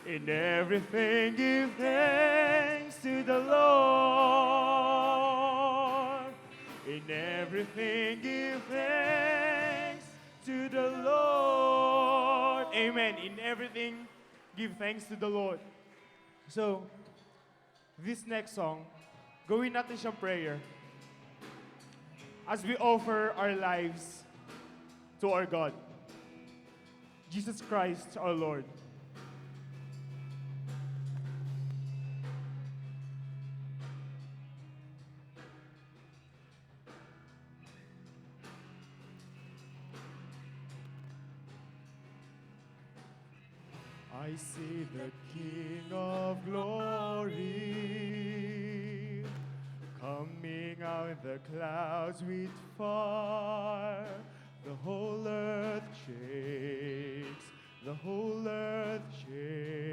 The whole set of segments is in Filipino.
In everything give thanks to the Lord. In everything give thanks to the Lord. Amen. In everything give thanks to the Lord. So, this next song, gawin natin siyang prayer as we offer our lives to our God, Jesus Christ our Lord. I see the King of glory coming out of the clouds with fire. The whole earth shakes, the whole earth shakes.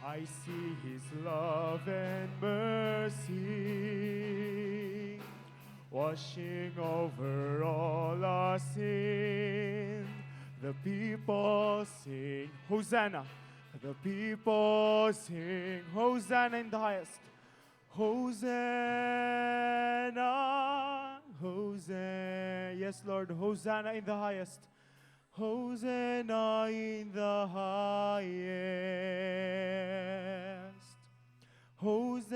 I see his love and mercy washing over all our sin. The people sing Hosanna. The people sing Hosanna in the highest. Hosanna, Hosanna. Yes, Lord, Hosanna in the highest. Hosanna in the highest. Hosanna,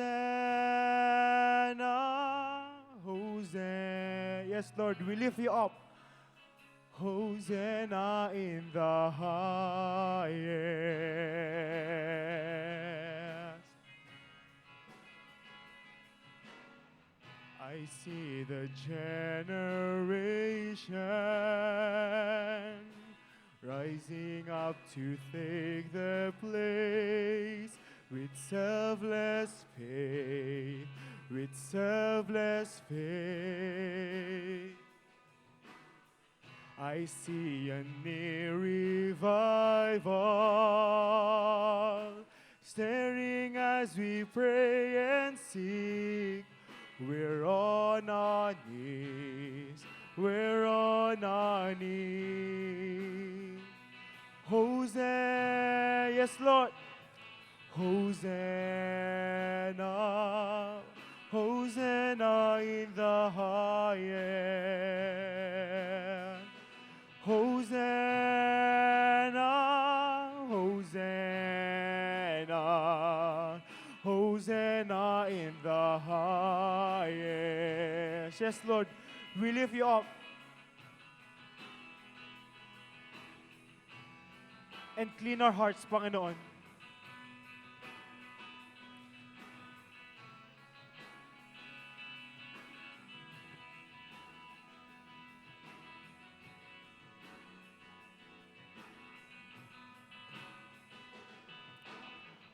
Hosanna. Yes, Lord, we lift you up. Hosanna in the highest. I see the generation rising up to take their place with selfless faith, with selfless faith. I see a near revival, staring as we pray and seek. We're on our knees, we're on our knees. Hosanna, yes, Lord. Hosanna, Hosanna in the highest. Hosanna, Hosanna, Hosanna in the highest. Yes, Lord, we lift you up. And clean our hearts, Panginoon.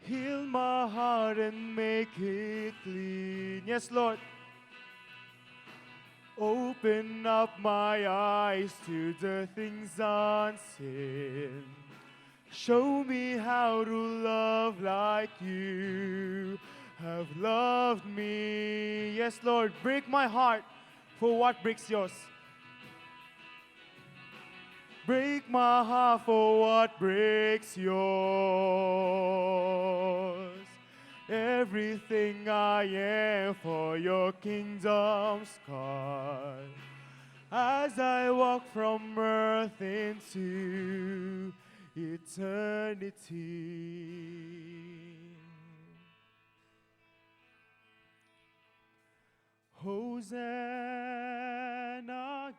Heal my heart and make it clean. Yes, Lord. Open up my eyes to the things unseen. Show me how to love like you have loved me. Yes, Lord, break my heart for what breaks yours. Break my heart for what breaks yours. Everything I am for your kingdom's cause. As I walk from earth into eternity. Hosanna.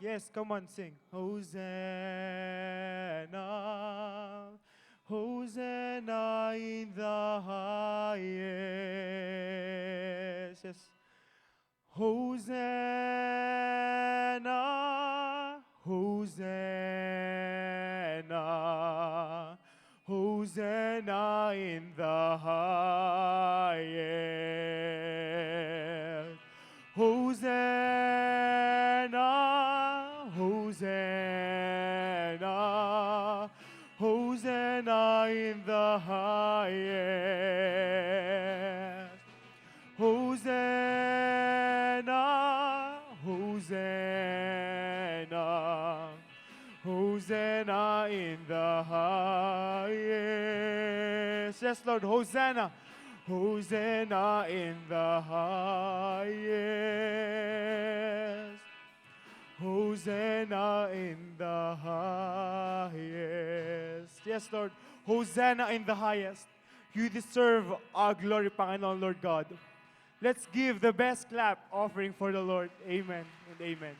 Yes, come on, sing. Hosanna. Hosanna in the highest. Yes. Hosanna. Hosanna. Hosanna in the highest. Hosanna, Hosanna, Hosanna in the highest. Hosanna, Hosanna, Hosanna in the highest. Yes, Lord, Hosanna, Hosanna in the highest. Hosanna in the highest. Yes, Lord, Hosanna in the highest. You deserve our glory, Panginoon, Lord God. Let's give the best clap offering for the Lord. Amen and amen.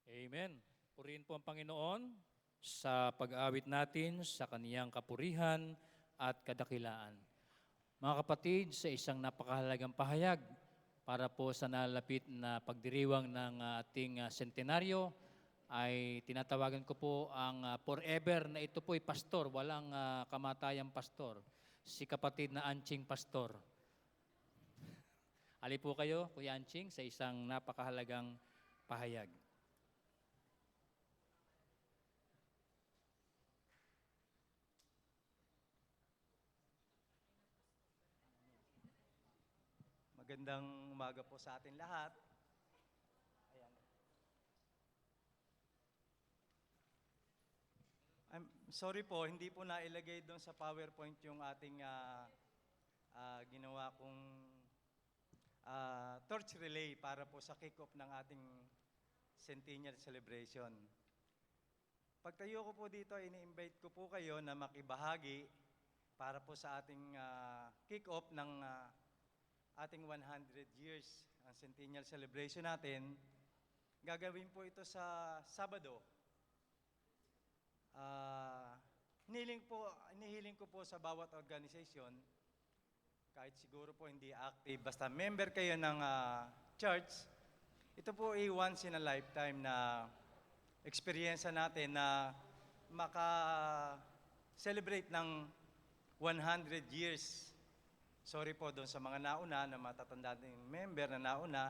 Amen. Purihin po ang Panginoon sa pag-awit natin sa kaniyang kapurihan at kadakilaan. Mga kapatid, sa isang napakahalagang pahayag para po sa nalalapit na pagdiriwang ng ating sentenaryo, ay tinatawagan ko po ang forever na ito po ay pastor, walang kamatayang pastor, si kapatid na Anching Pastor. Ali po kayo, Kuya Anching, sa isang napakahalagang pahayag. Magandang umaga po sa atin lahat. Ayan. I'm sorry po, hindi po nailagay doon sa PowerPoint yung ating ginawa kong torch relay para po sa kick-off ng ating centennial celebration. Pagtayo ko po dito, ini-invite ko po kayo na makibahagi para po sa ating kick-off ng ating 100 years ang centennial celebration natin. Gagawin po ito sa Sabado. Inihiling ko po sa bawat organization, kahit siguro po hindi active, basta member kayo ng church, ito po ay once in a lifetime na experience natin na maka-celebrate ng 100 years. Sorry po doon sa mga nauna na matatanda ng member na nauna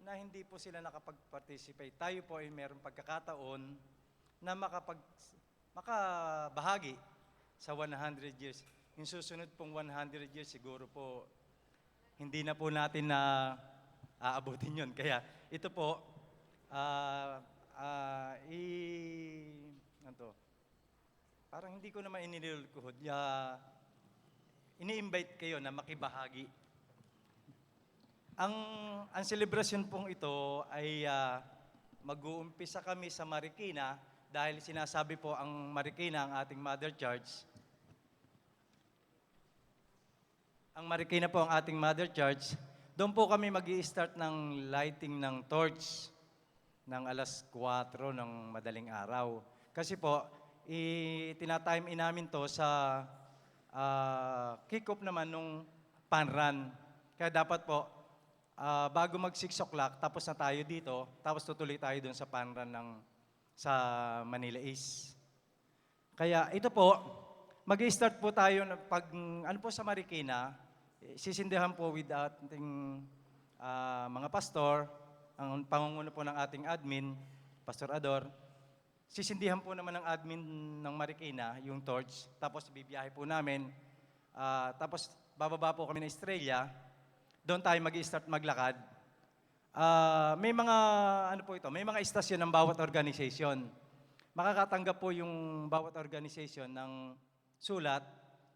na hindi po sila nakapag-participate. Tayo po ay mayroong pagkakataon na makabahagi sa 100 years. Yung susunod pong 100 years siguro po hindi na po natin na aabutin yun. Kaya ito po, parang hindi ko naman inilulukuhod. Ini-invite kayo na makibahagi. Ang celebration pong ito ay mag-uumpisa kami sa Marikina dahil sinasabi po ang Marikina ang ating Mother Church. Ang Marikina po ang ating Mother Church. Doon po kami mag-i-start ng lighting ng torch ng alas 4 ng madaling araw. Kasi po, tinatime namin to sa kick-off naman nung pan-run. Kaya dapat po, bago mag 6 o'clock, tapos na tayo dito, tapos tutuloy tayo dun sa pan-run sa Manila East. Kaya ito po, mag-i-start po tayo pag sa Marikina, sisindihan po with ating mga pastor, ang pangunguna po ng ating admin, Pastor Ador. Sisindihan po naman ng admin ng Marikina yung torch, tapos bibiyahe po namin, tapos bababa po kami ng Estrella, doon tayo mag-i-start maglakad. May mga, may mga istasyon ng bawat organization. Makakatanggap po yung bawat organization ng sulat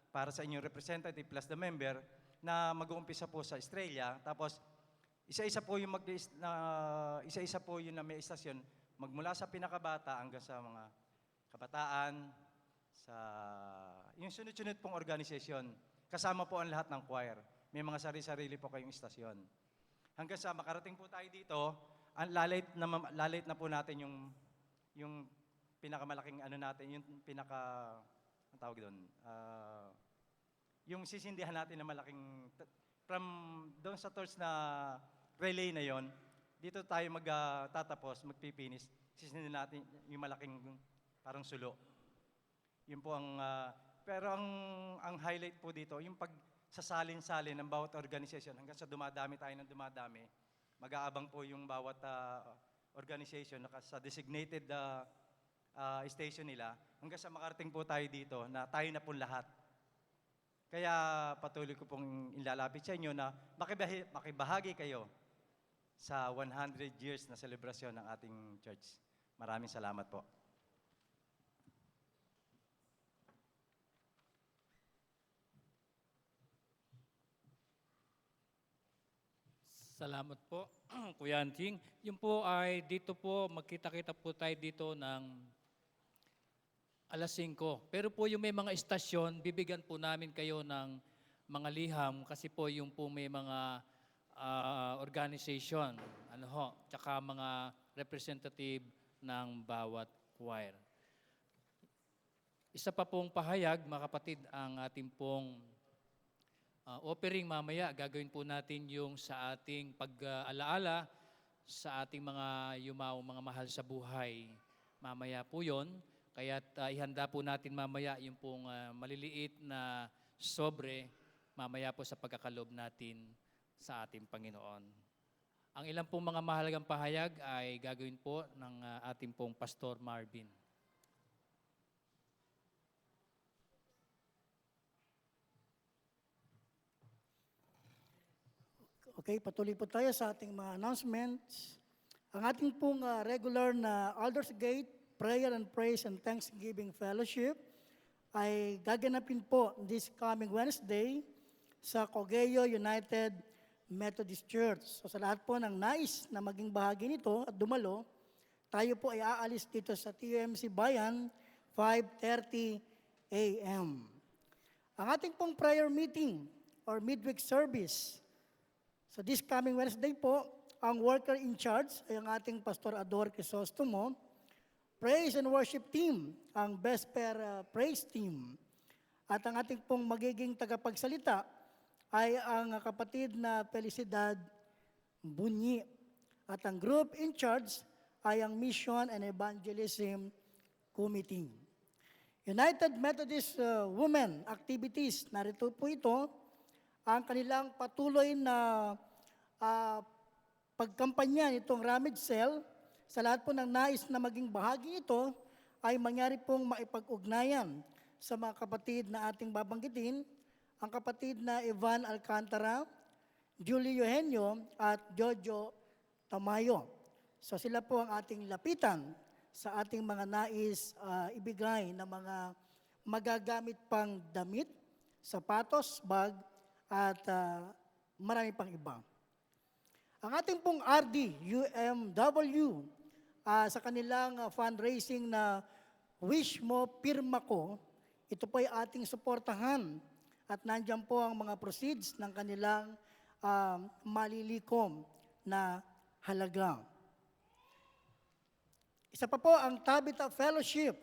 para sa inyong representative plus the member na mag-uumpisa po sa Estrella, tapos isa-isa po yung na may istasyon magmula sa pinakabata hanggang sa mga kabataan, sa yung sunod-sunod pong organisasyon. Kasama po ang lahat ng choir. May mga sarili-sarili po kayong istasyon. Hanggang sa makarating po tayo dito, lalate na po natin yung pinakamalaking natin, yung ang tawag doon, yung sisindihan natin na malaking, from doon sa torch na relay na yon, dito tayo magtatapos, magpipinis, sisindihan natin yung malaking parang sulo. Yun po pero ang highlight po dito, yung pagsasalin-salin ng bawat organisasyon hanggang sa dumadami tayo ng dumadami, mag-aabang po yung bawat organization sa designated station nila hanggang sa makarating po tayo dito na tayo na po lahat. Kaya patuloy ko pong ilalapit sa inyo na makibahagi kayo sa 100 years na selebrasyon ng ating church. Maraming salamat po. Salamat po, Kuya Anting. Yun po ay dito po, magkita-kita po tayo dito ng alas 5. Pero po yung may mga istasyon, bibigyan po namin kayo ng mga liham kasi po yung po may mga organization, ano ho, tsaka mga representative ng bawat choir. Isa pa pong pahayag, mga kapatid, ang ating pong offering mamaya. Gagawin po natin yung sa ating pag-alaala sa ating mga yumaw, mga mahal sa buhay. Mamaya po yon. Kaya ihanda po natin mamaya yung pong maliliit na sobre mamaya po sa pagkakalob natin sa ating Panginoon. Ang ilang pong mga mahalagang pahayag ay gagawin po ng ating pong Pastor Marvin. Okay, patuloy po tayo sa ating mga announcements. Ang ating pong regular na Aldersgate Prayer and Praise and Thanksgiving Fellowship ay gaganapin po this coming Wednesday sa Cogeo United Methodist Church. So sa lahat po ng nais na maging bahagi nito at dumalo, tayo po ay aalis dito sa TUMC Bayan, 5:30 a.m. Ang ating pong prayer meeting or midweek service, so this coming Wednesday po, ang worker in charge ay ang ating Pastor Ador Crisostomo, praise and worship team, ang Vesper praise team. At ang ating pong magiging tagapagsalita ay ang kapatid na Felicidad Bunyi. At ang group in charge ay ang Mission and Evangelism Committee. United Methodist Women Activities, narito po ito, ang kanilang patuloy na pagkampanya nitong Ramage Cell. Sa lahat po ng nais na maging bahagi ito, ay mangyari pong maipag-ugnayan sa mga kapatid na ating babanggitin, ang kapatid na Ivan Alcantara, Julie Eugenio, at Jojo Tamayo. So sila po ang ating lapitan sa ating mga nais ibigay na mga magagamit pang damit, sapatos, bag, at marami pang iba. Ang ating pong RD, UMW, sa kanilang fundraising na Wish Mo, Pirma Ko, ito po ay ating suportahan at nandiyan po ang mga proceeds ng kanilang malilikom na halaga. Isa pa po ang Tabitha Fellowship,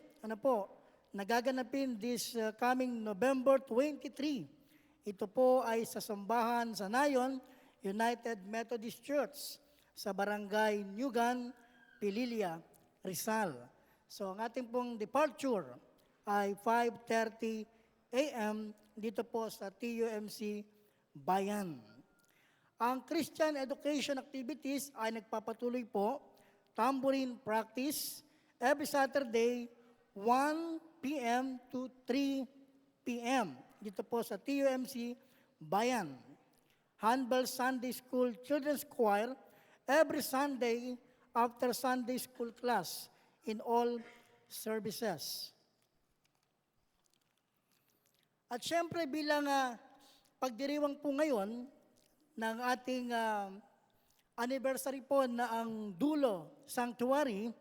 nagaganapin this coming November 23. Ito po ay sa Sambahan sa Nayon, United Methodist Church sa Barangay Nyugan, Pililia, Rizal. So ang ating pong departure ay 5:30 a.m. dito po sa TUMC Bayan. Ang Christian education activities ay nagpapatuloy po, tambourine practice every Saturday 1 p.m. to 3 p.m. dito po sa TUMC Bayan. Handbell Sunday School Children's Choir every Sunday after Sunday School class in all services. At syempre bilang pagdiriwang po ngayon ng ating anniversary po na ang Dulo Sanctuary,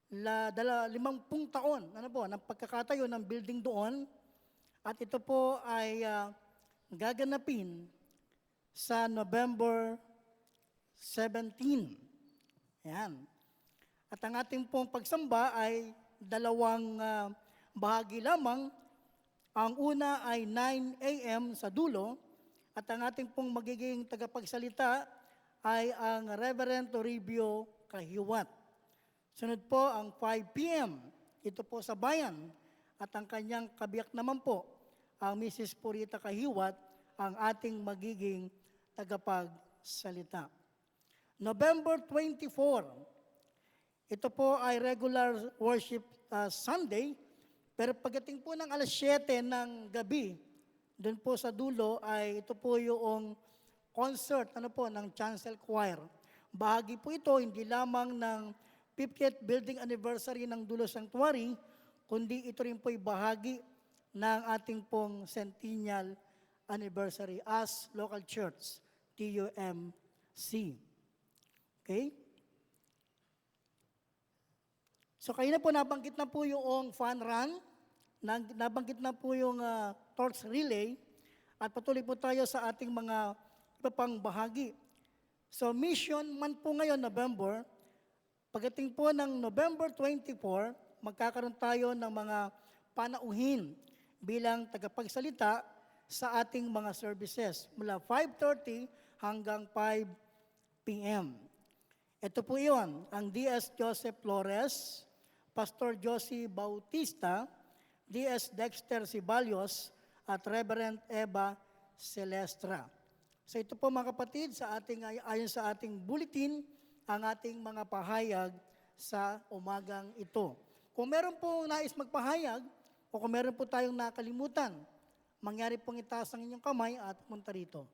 50 taon ng pagkakatayo ng building doon, at ito po ay gaganapin sa November 17. Ayan. At ang ating pong pagsamba ay dalawang bahagi lamang. Ang una ay 9 a.m. sa dulo at ang ating pong magiging tagapagsalita ay ang Reverend Toribio Kahiwat. Sunod po ang 5 p.m. Ito po sa bayan at ang kanyang kabiyak naman po ang Mrs. Purita Kahiwat, ang ating magiging tagapagsalita. November 24, ito po ay regular worship Sunday, pero pagdating po ng alas 7 ng gabi, doon po sa dulo ay ito po yung concert ng Chancel Choir. Bahagi po ito hindi lamang ng 50th building anniversary ng Dulo Sanctuary, kundi ito rin po ay bahagi ng ating pong centennial anniversary as local church, TUMC. Okay? So kayo na po, nabanggit na po yung fun run, nabanggit na po yung torch relay, at patuloy po tayo sa ating mga iba pang bahagi. So mission month po ngayon, November. Pagdating po ng November 24, magkakaroon tayo ng mga panauhin bilang tagapagsalita sa ating mga services mula 5:30 hanggang 5 p.m. Ito po yun, ang D.S. Joseph Flores, Pastor Josie Bautista, D.S. Dexter Cibalios, at Reverend Eva Celestra. So ito po mga kapatid, ayon sa ating bulletin, ang ating mga pahayag sa umagang ito. Kung meron po nais magpahayag, o kung meron po tayong nakalimutan, mangyari pong itaas ang inyong kamay at punta rito.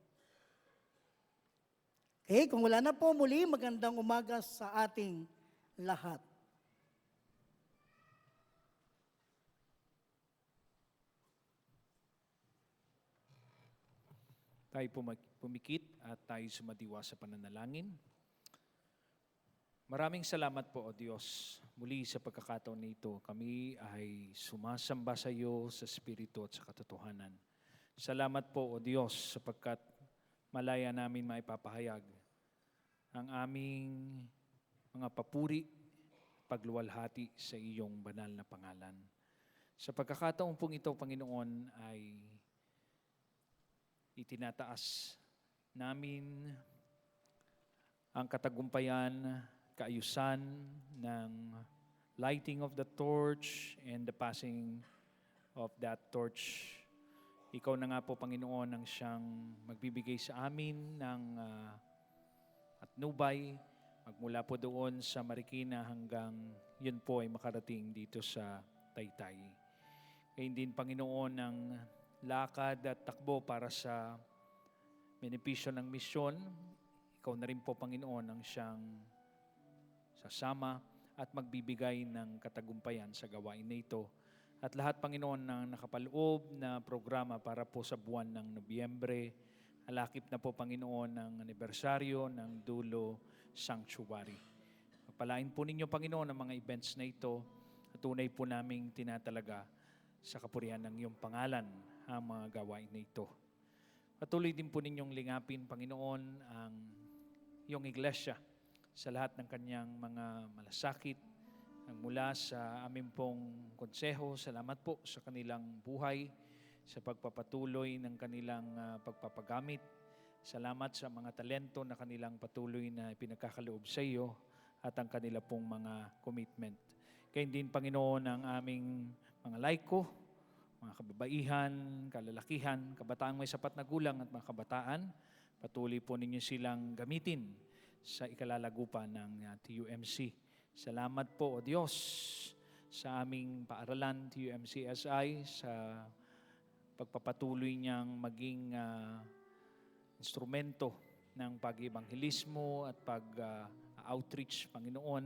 Okay, kung wala na po, muli magandang umaga sa ating lahat. Tayo pumikit at tayo sumadiwa sa pananalangin. Maraming salamat po, O Diyos. Muli sa pagkakataon nito, kami ay sumasamba sa iyo sa Espiritu at sa katotohanan. Salamat po, O Diyos, sapagkat malaya namin maipapahayag ang aming mga papuri, pagluwalhati sa iyong banal na pangalan. Sa pagkakataon pong ito, Panginoon, ay itinataas namin ang katagumpayan, kaayusan ng lighting of the torch and the passing of that torch. Ikaw na nga po, Panginoon, ang siyang magbibigay sa amin ng atnubay, magmula po doon sa Marikina hanggang yun po ay makarating dito sa Taytay. Ngayon din, Panginoon, ang lakad at takbo para sa benepisyo ng misyon. Ikaw na rin po, Panginoon, ang siyang sasama at magbibigay ng katagumpayan sa gawain na ito. At lahat, Panginoon, ng nakapaloob na programa para po sa buwan ng Nobyembre, alakip na po, Panginoon, ng anibersaryo ng Dulo Sanctuary. Pagpalain po ninyo, Panginoon, ang mga events na ito at tunay po naming tinatalaga sa kapurihan ng iyong pangalan ang mga gawain na ito. Patuloy din po ninyong lingapin, Panginoon, ang iyong iglesia sa lahat ng kanyang mga malasakit, mula sa aming pong konseho. Salamat po sa kanilang buhay, sa pagpapatuloy ng kanilang pagpapagamit. Salamat sa mga talento na kanilang patuloy na pinagkakaloob sa iyo at ang kanila pong mga commitment. Kaya din, Panginoon, ang aming mga laiko, mga kababaihan, kalalakihan, kabataang may sapat na gulang at mga kabataan, patuloy po ninyo silang gamitin sa ikalalago pa ng TUMC. Salamat po, O Diyos, sa aming paaralan, TUMCSI, sa pagpapatuloy niyang maging instrumento ng pag-ebanghelismo at pag-outreach, Panginoon.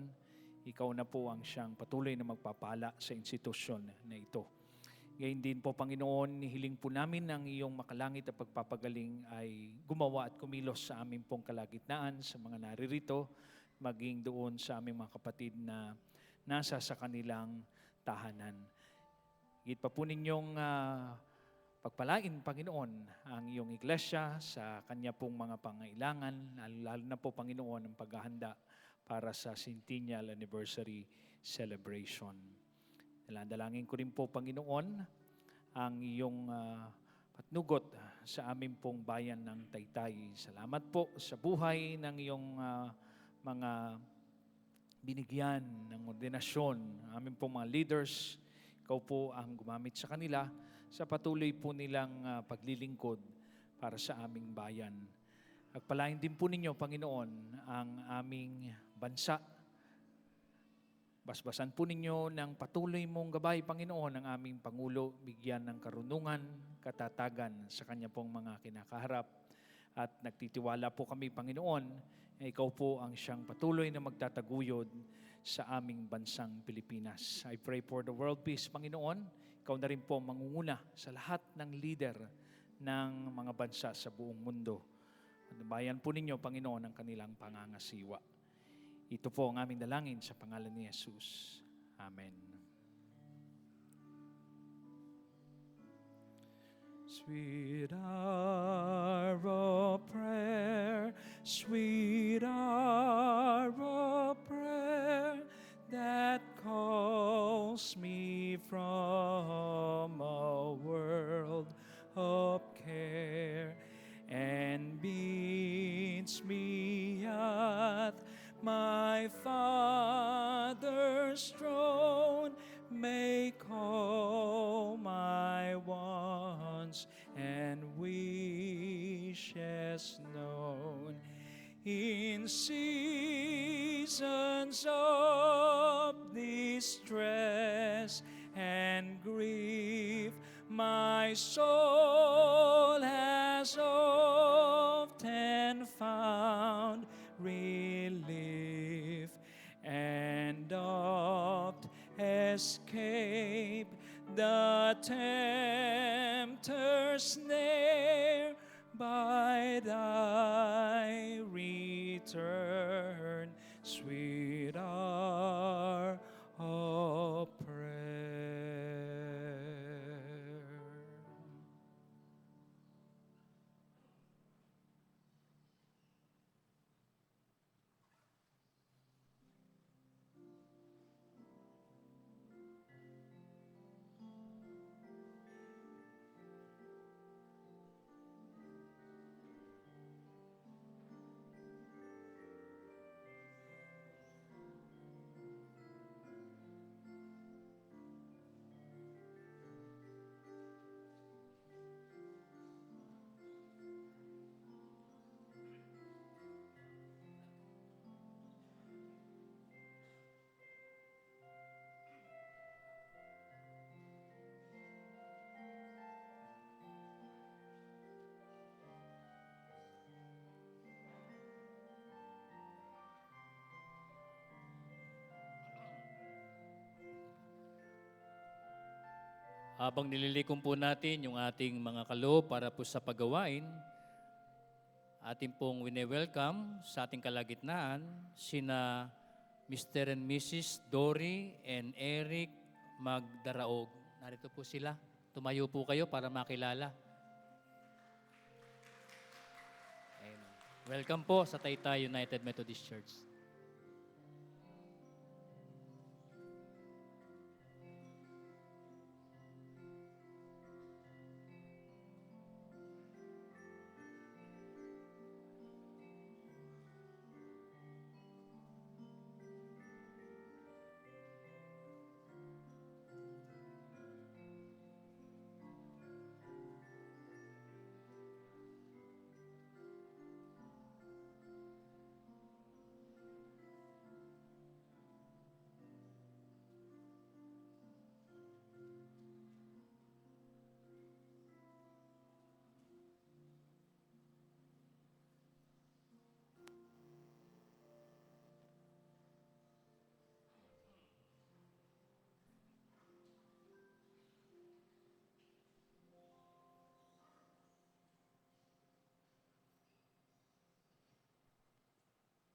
Ikaw na po ang siyang patuloy na magpapala sa institusyon na ito. Ngayon din po, Panginoon, hiling po namin ang iyong makalangit at pagpapagaling ay gumawa at kumilos sa aming pong kalagitnaan, sa mga naririto, maging doon sa aming mga kapatid na nasa sa kanilang tahanan. Higit pa po ninyong pagpalain, Panginoon, ang iyong iglesia sa kanya pong mga pangailangan, lalo na po, Panginoon, ang paghahanda para sa centennial anniversary celebration. Dalangin ko rin po, Panginoon, ang iyong patnugot sa aming pong bayan ng Taytay. Salamat po sa buhay ng iyong mga binigyan ng ordinasyon, aming pong mga leaders. Ikaw po ang gumamit sa kanila sa patuloy po nilang paglilingkod para sa aming bayan. Pagpalain din po ninyo, Panginoon, ang aming bansa. Basbasan po ninyo ng patuloy mong gabay, Panginoon, ang aming Pangulo, bigyan ng karunungan, katatagan sa kanya pong mga kinakaharap. At nagtitiwala po kami, Panginoon, na ikaw po ang siyang patuloy na magtataguyod sa aming bansang Pilipinas. I pray for the world peace, Panginoon. Ikaw na rin po mangunguna sa lahat ng leader ng mga bansa sa buong mundo. Bayan po ninyo, Panginoon, ang kanilang pangangasiwa. Ito po ang aming dalangin sa pangalan ni Jesus. Amen. Sweet hour of prayer, sweet hour of prayer, that calls me from a world of care and bids me at my Father's throne, make all my wants and wishes known. In seasons of distress and grief, my soul has often found relief, and oft escape the tempter's snare by thy return, sweet hour of prayer. Habang nililikom po natin yung ating mga kaloob para po sa paggawain, ating pong wine-welcome sa ating kalagitnaan sina Mr. and Mrs. Dory and Eric Magdaraog. Narito po sila. Tumayo po kayo para makilala. Amen. Welcome po sa Taytay United Methodist Church.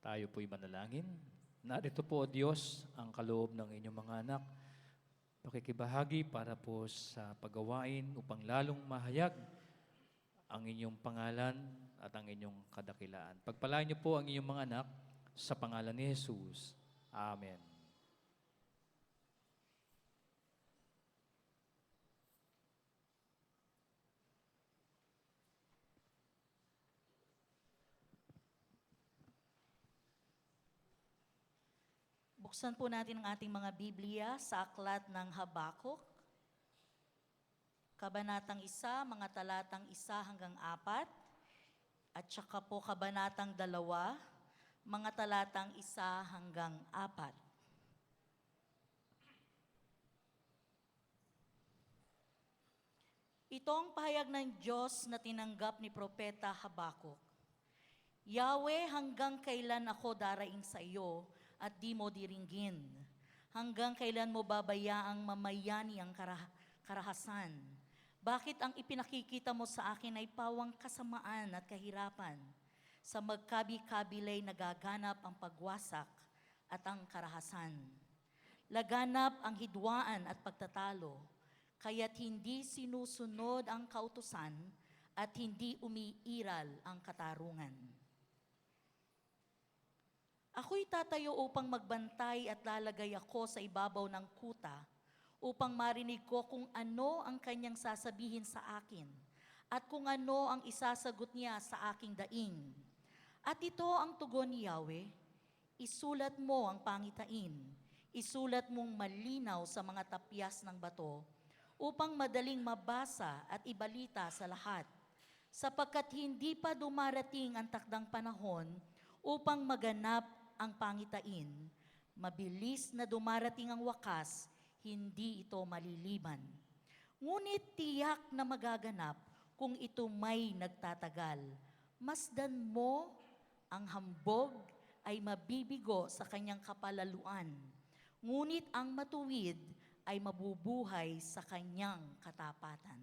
Tayo po'y manalangin. Narito po, O Diyos, ang kaloob ng inyong mga anak. Pakikibahagi para po sa paggawain upang lalong mahayag ang inyong pangalan at ang inyong kadakilaan. Pagpalain niyo po ang inyong mga anak sa pangalan ni Jesus. Amen. Buksan po natin ang ating mga Biblia sa aklat ng Habakuk, Kabanatang 1, mga talatang 1 hanggang 4. at saka po Kabanatang 2, mga talatang 1 hanggang 4. Ito ang pahayag ng Diyos na tinanggap ni Propeta Habakuk. Yahweh, hanggang kailan ako daraing sa iyo at di mo diringgin? Hanggang kailan mo babayaang mamayani ang karahasan? Bakit ang ipinakikita mo sa akin ay pawang kasamaan at kahirapan? Sa magkabi-kabilay nagaganap ang pagwasak at ang karahasan. Laganap ang hidwaan at pagtatalo, kaya't hindi sinusunod ang kautusan at hindi umiiral ang katarungan. Ako'y tatayo upang magbantay at lalagay ako sa ibabaw ng kuta upang marinig ko kung ano ang kanyang sasabihin sa akin at kung ano ang isasagot niya sa aking daing. At ito ang tugon ni Yahweh, isulat mo ang pangitain, isulat mong malinaw sa mga tapyas ng bato, upang madaling mabasa at ibalita sa lahat, sapagkat hindi pa dumarating ang takdang panahon upang maganap ang pangitain. Mabilis na dumarating ang wakas, hindi ito maliliban. Ngunit tiyak na magaganap kung ito may nagtatagal. Masdan mo, ang hambog ay mabibigo sa kanyang kapalaluan, ngunit ang matuwid ay mabubuhay sa kanyang katapatan.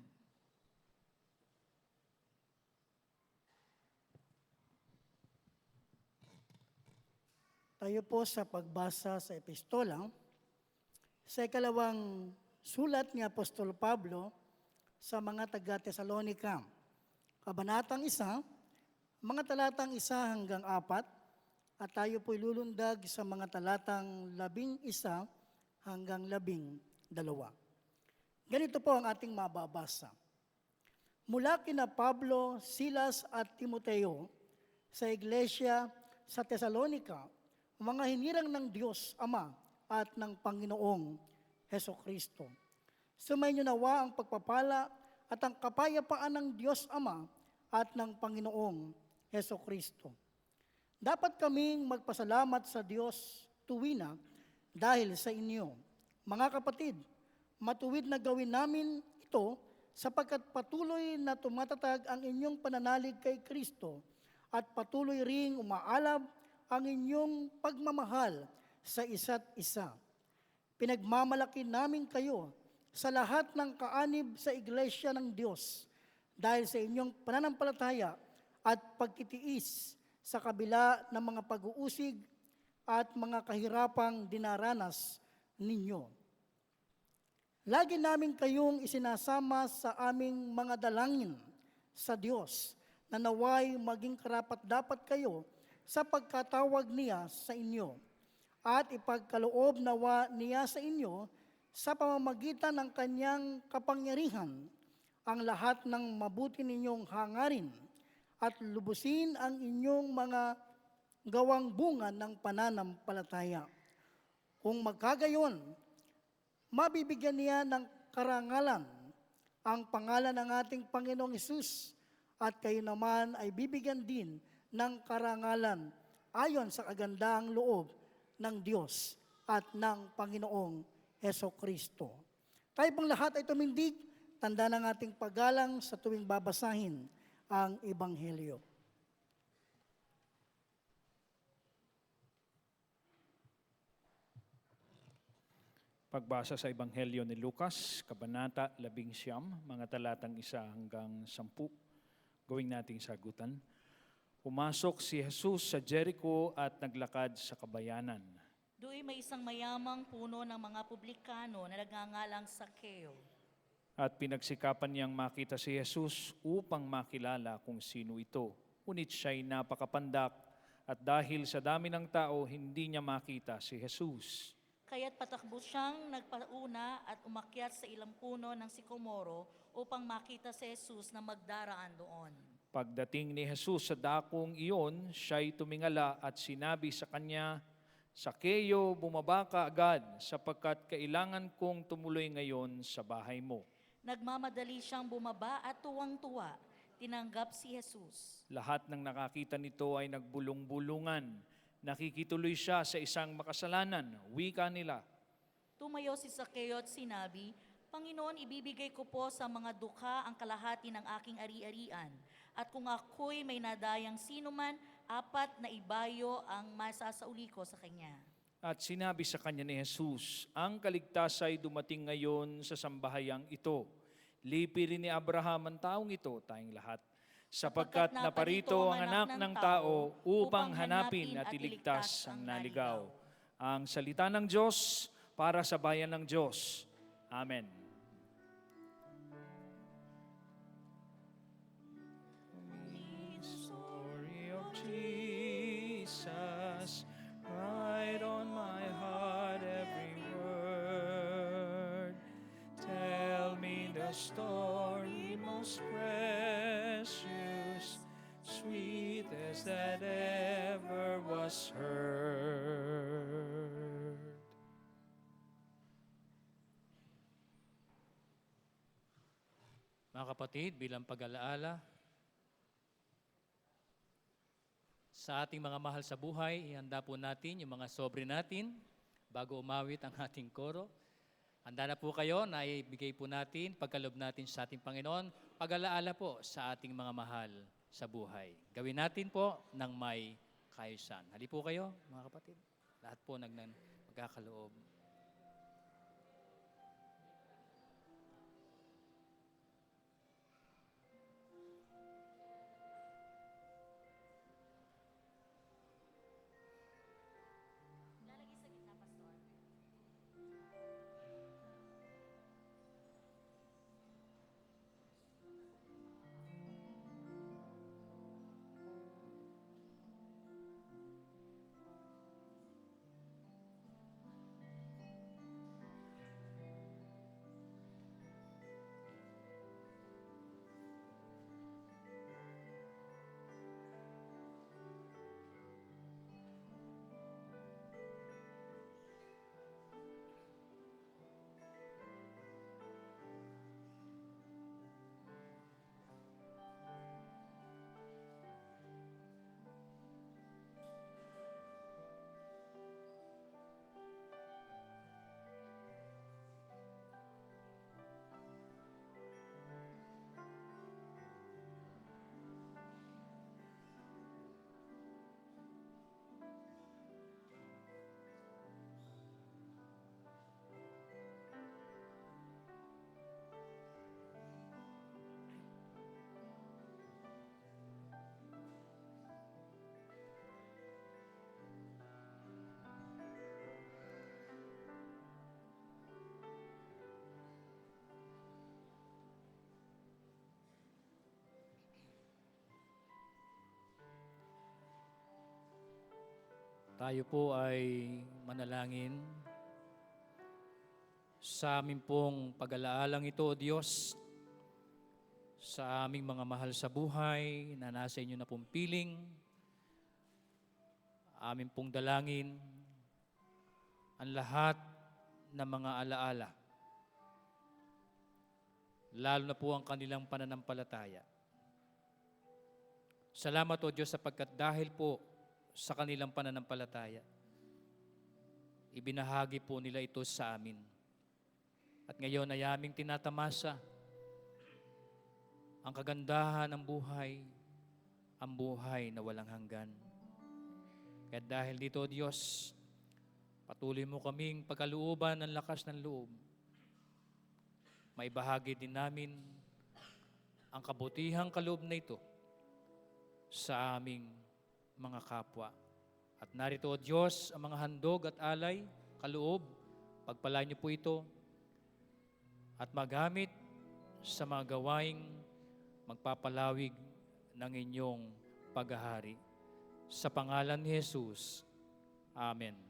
Tayo po sa pagbasa sa epistola, sa ikalawang sulat ni Apostol Pablo sa mga taga-Tesalonica, Kabanatang 1, mga talatang 1 hanggang 4, at tayo po'y lulundag sa mga talatang 11 hanggang 12. Ganito po ang ating mababasa. Mula kina Pablo, Silas at Timoteo sa iglesia sa Tesalonica, mga hinirang ng Diyos Ama at ng Panginoong Hesukristo. Sumainyo nawa ang pagpapala at ang kapayapaan ng Diyos Ama at ng Panginoong Hesukristo. Dapat kaming magpasalamat sa Diyos tuwina dahil sa inyo. Mga kapatid, matuwid na gawin namin ito sapagkat patuloy na tumatatag ang inyong pananalig kay Kristo at patuloy ring umaalab ang inyong pagmamahal sa isa't isa. Pinagmamalaki namin kayo sa lahat ng kaanib sa iglesia ng Diyos dahil sa inyong pananampalataya at pagtitiis sa kabila ng mga pag-uusig at mga kahirapang dinaranas ninyo. Lagi namin kayong isinasama sa aming mga dalangin sa Diyos na naway maging karapat-dapat kayo sa pagkatawag niya sa inyo at ipagkaloob nawa niya sa inyo sa pamamagitan ng kanyang kapangyarihan ang lahat ng mabuti ninyong hangarin at lubusin ang inyong mga gawang bunga ng pananampalataya. Kung magkagayon, mabibigyan niya ng karangalan ang pangalan ng ating Panginoong Hesus at kayo naman ay bibigyan din ng karangalan ayon sa kagandaang loob ng Diyos at ng Panginoong Hesukristo. Tayo pong lahat ay tumindig, tanda ng ating paggalang sa tuwing babasahin ang Ebanghelyo. Pagbasa sa Ebanghelyo ni Lucas, Kabanata 11, mga talatang 1 hanggang 10. Gawing nating sagutan. Pumasok si Jesus sa Jericho at naglakad sa kabayanan. Do'y may isang mayamang puno ng mga publikano na nagngangalang Sakeo. At pinagsikapan niyang makita si Jesus upang makilala kung sino ito. Ngunit siya'y napakapandak at dahil sa dami ng tao, hindi niya makita si Jesus. Kaya't patakbo siyang nagpauna at umakyat sa ilang puno ng sikomoro upang makita si Jesus na magdaraan doon. Pagdating ni Jesus sa dakong iyon, siya'y tumingala at sinabi sa kanya, Sakeo, bumaba ka agad sapagkat kailangan kong tumuloy ngayon sa bahay mo. Nagmamadali siyang bumaba at tuwang-tuwa tinanggap si Jesus. Lahat ng nakakita nito ay nagbulong-bulungan. Nakikituloy siya sa isang makasalanan. Wika nila. Tumayo si Zaccheo at sinabi, Panginoon, ibibigay ko po sa mga dukha ang kalahati ng aking ari-arian. At kung ako'y may nadayang sinuman, 4 na ibayo ang masasauli ko sa kanya. At sinabi sa kanya ni Jesus, ang kaligtasan ay dumating ngayon sa sambahayang ito. Lipi rin ni Abraham ang taong ito, tayong lahat. Sapagkat naparito ang anak ng tao upang hanapin at iligtas ang naligaw. Ang salita ng Diyos para sa bayan ng Diyos. Amen. Story of Jesus, write on my heart every word. Tell me the story most precious, sweetest that ever was heard. Mga kapatid, bilang pag-alaala sa ating mga mahal sa buhay, ihanda po natin yung mga sobre natin bago umawit ang ating koro. Handa na po kayo na ibigay po natin, pagkalob natin sa ating Panginoon, pag-alaala po sa ating mga mahal sa buhay. Gawin natin po ng may kaayusan. Hali po kayo, mga kapatid. Lahat po magkakaloob. Tayo po ay manalangin sa amin pong pag-alaalang ito, O Diyos, sa aming mga mahal sa buhay na nasa inyo na pong piling, amin pong dalangin ang lahat ng mga alaala, lalo na po ang kanilang pananampalataya. Salamat, O Diyos, sapagkat dahil po sa kanilang pananampalataya, ibinahagi po nila ito sa amin. At ngayon ay aming tinatamasa ang kagandahan ng buhay, ang buhay na walang hanggan. Kaya dahil dito, O Diyos, patuloy mo kaming pagkalooban ng lakas ng loob. Maibahagi din namin ang kabutihang kaloob na ito sa aming mga kapwa. At narito, O Diyos, ang mga handog at alay, kaloob, pagpalain niyo po ito at magamit sa mga gawaing magpapalawig ng inyong paghahari. Sa pangalan ni Jesus, Amen.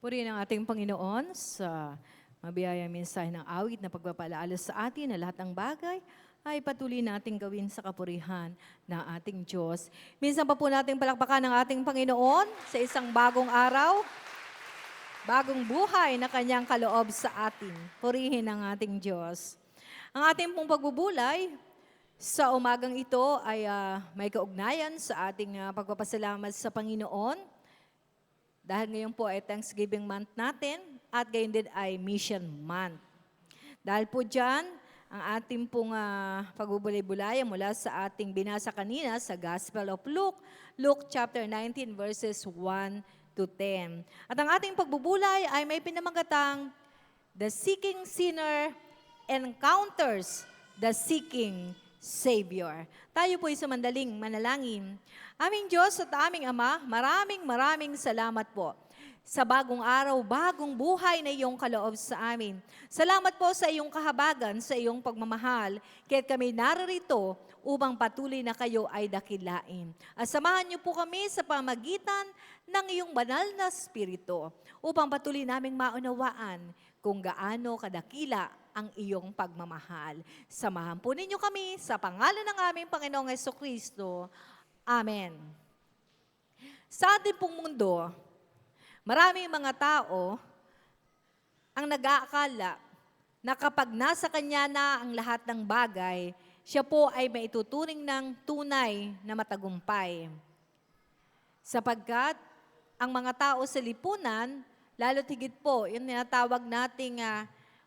Purihin ang ating Panginoon sa mabiyayang mensahe ng awit na pagpapalaala sa atin na lahat ng bagay ay patuloy nating gawin sa kapurihan ng ating Diyos. Minsan pa po nating palakpakan ng ating Panginoon sa isang bagong araw, bagong buhay na kanyang kaloob sa atin. Purihin ang ating Diyos. Ang ating pong pagbubulay sa umagang ito ay may kaugnayan sa ating pagpapasalamat sa Panginoon. Dahil ngayon po ay Thanksgiving month natin at gayon din ay Mission Month. Dahil po dyan, ang ating pong pagbubulay-bulay mula sa ating binasa kanina sa Gospel of Luke, Luke chapter 19 verses 1 to 10. At ang ating pagbubulay ay may pinamagatang, The Seeking Sinner Encounters the Seeking Savior. Tayo po ay sumandaling manalangin. Aming Diyos at aming Ama, maraming salamat po sa bagong araw, bagong buhay na iyong kaloob sa amin. Salamat po sa iyong kahabagan, sa iyong pagmamahal, kaya't kami narito upang patuloy na kayo ay dakilain. At samahan niyo po kami sa pamagitan ng iyong banal na Espiritu upang patuloy naming maunawaan kung gaano kadakila ang iyong pagmamahal. Samahan po ninyo kami sa pangalan ng aming Panginoong Jesucristo. Amen. Sa ating pong mundo, maraming mga tao ang nag-aakala na kapag nasa kanya na ang lahat ng bagay, siya po ay maituturing ng tunay na matagumpay. Sapagkat ang mga tao sa lipunan, lalo't higit po, yung tinatawag nating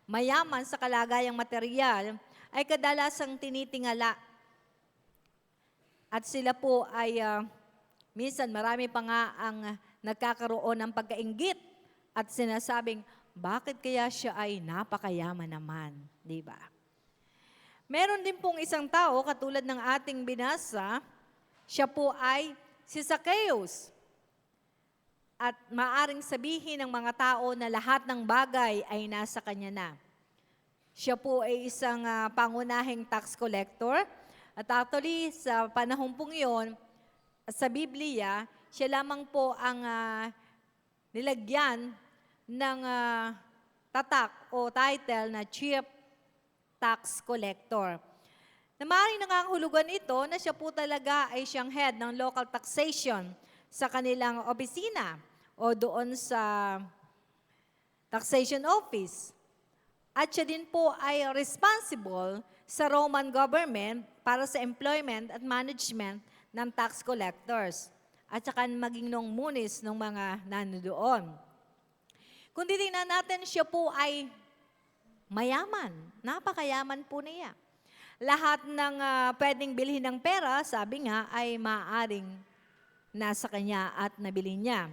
mayaman sa kalagayang material, ay kadalasang tinitingala. At sila po ay, minsan marami pa nga ang nagkakaroon ng pagkainggit at sinasabing, bakit kaya siya ay napakayaman naman, di ba? Meron din pong isang tao, katulad ng ating binasa, siya po ay si Zacchaeus. At maaring sabihin ng mga tao na lahat ng bagay ay nasa kanya na. Siya po ay isang pangunahing tax collector. At actually, sa panahon pong yun, sa Biblia, siya lamang po ang nilagyan ng tatak o title na Chief Tax Collector. Na maaaring nangangahulugan ito na siya po talaga ay siyang head ng local taxation sa kanilang opisina o doon sa taxation office. At siya din po ay responsible sa Roman government para sa employment at management ng tax collectors at saka maging nung munis ng mga nandoon. Kung titingnan natin, siya po ay mayaman. Napakayaman po niya. Lahat ng pwedeng bilhin ng pera, sabi nga, ay maaaring nasa kanya at nabili niya.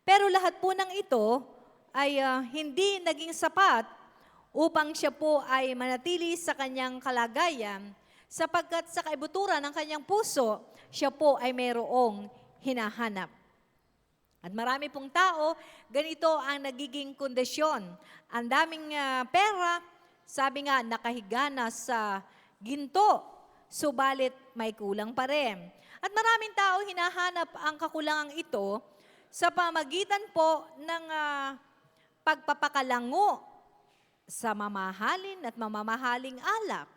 Pero lahat po ng ito ay hindi naging sapat upang siya po ay manatili sa kanyang kalagayan sapagkat sa kaibuturan ng kanyang puso, siya po ay mayroong hinahanap. At marami pong tao, ganito ang nagiging kondisyon. Ang daming pera, sabi nga, nakahiga na sa ginto, subalit may kulang pa rin. At maraming tao hinahanap ang kakulangang ito sa pamagitan po ng pagpapakalango sa mamahalin at mamamahaling alak.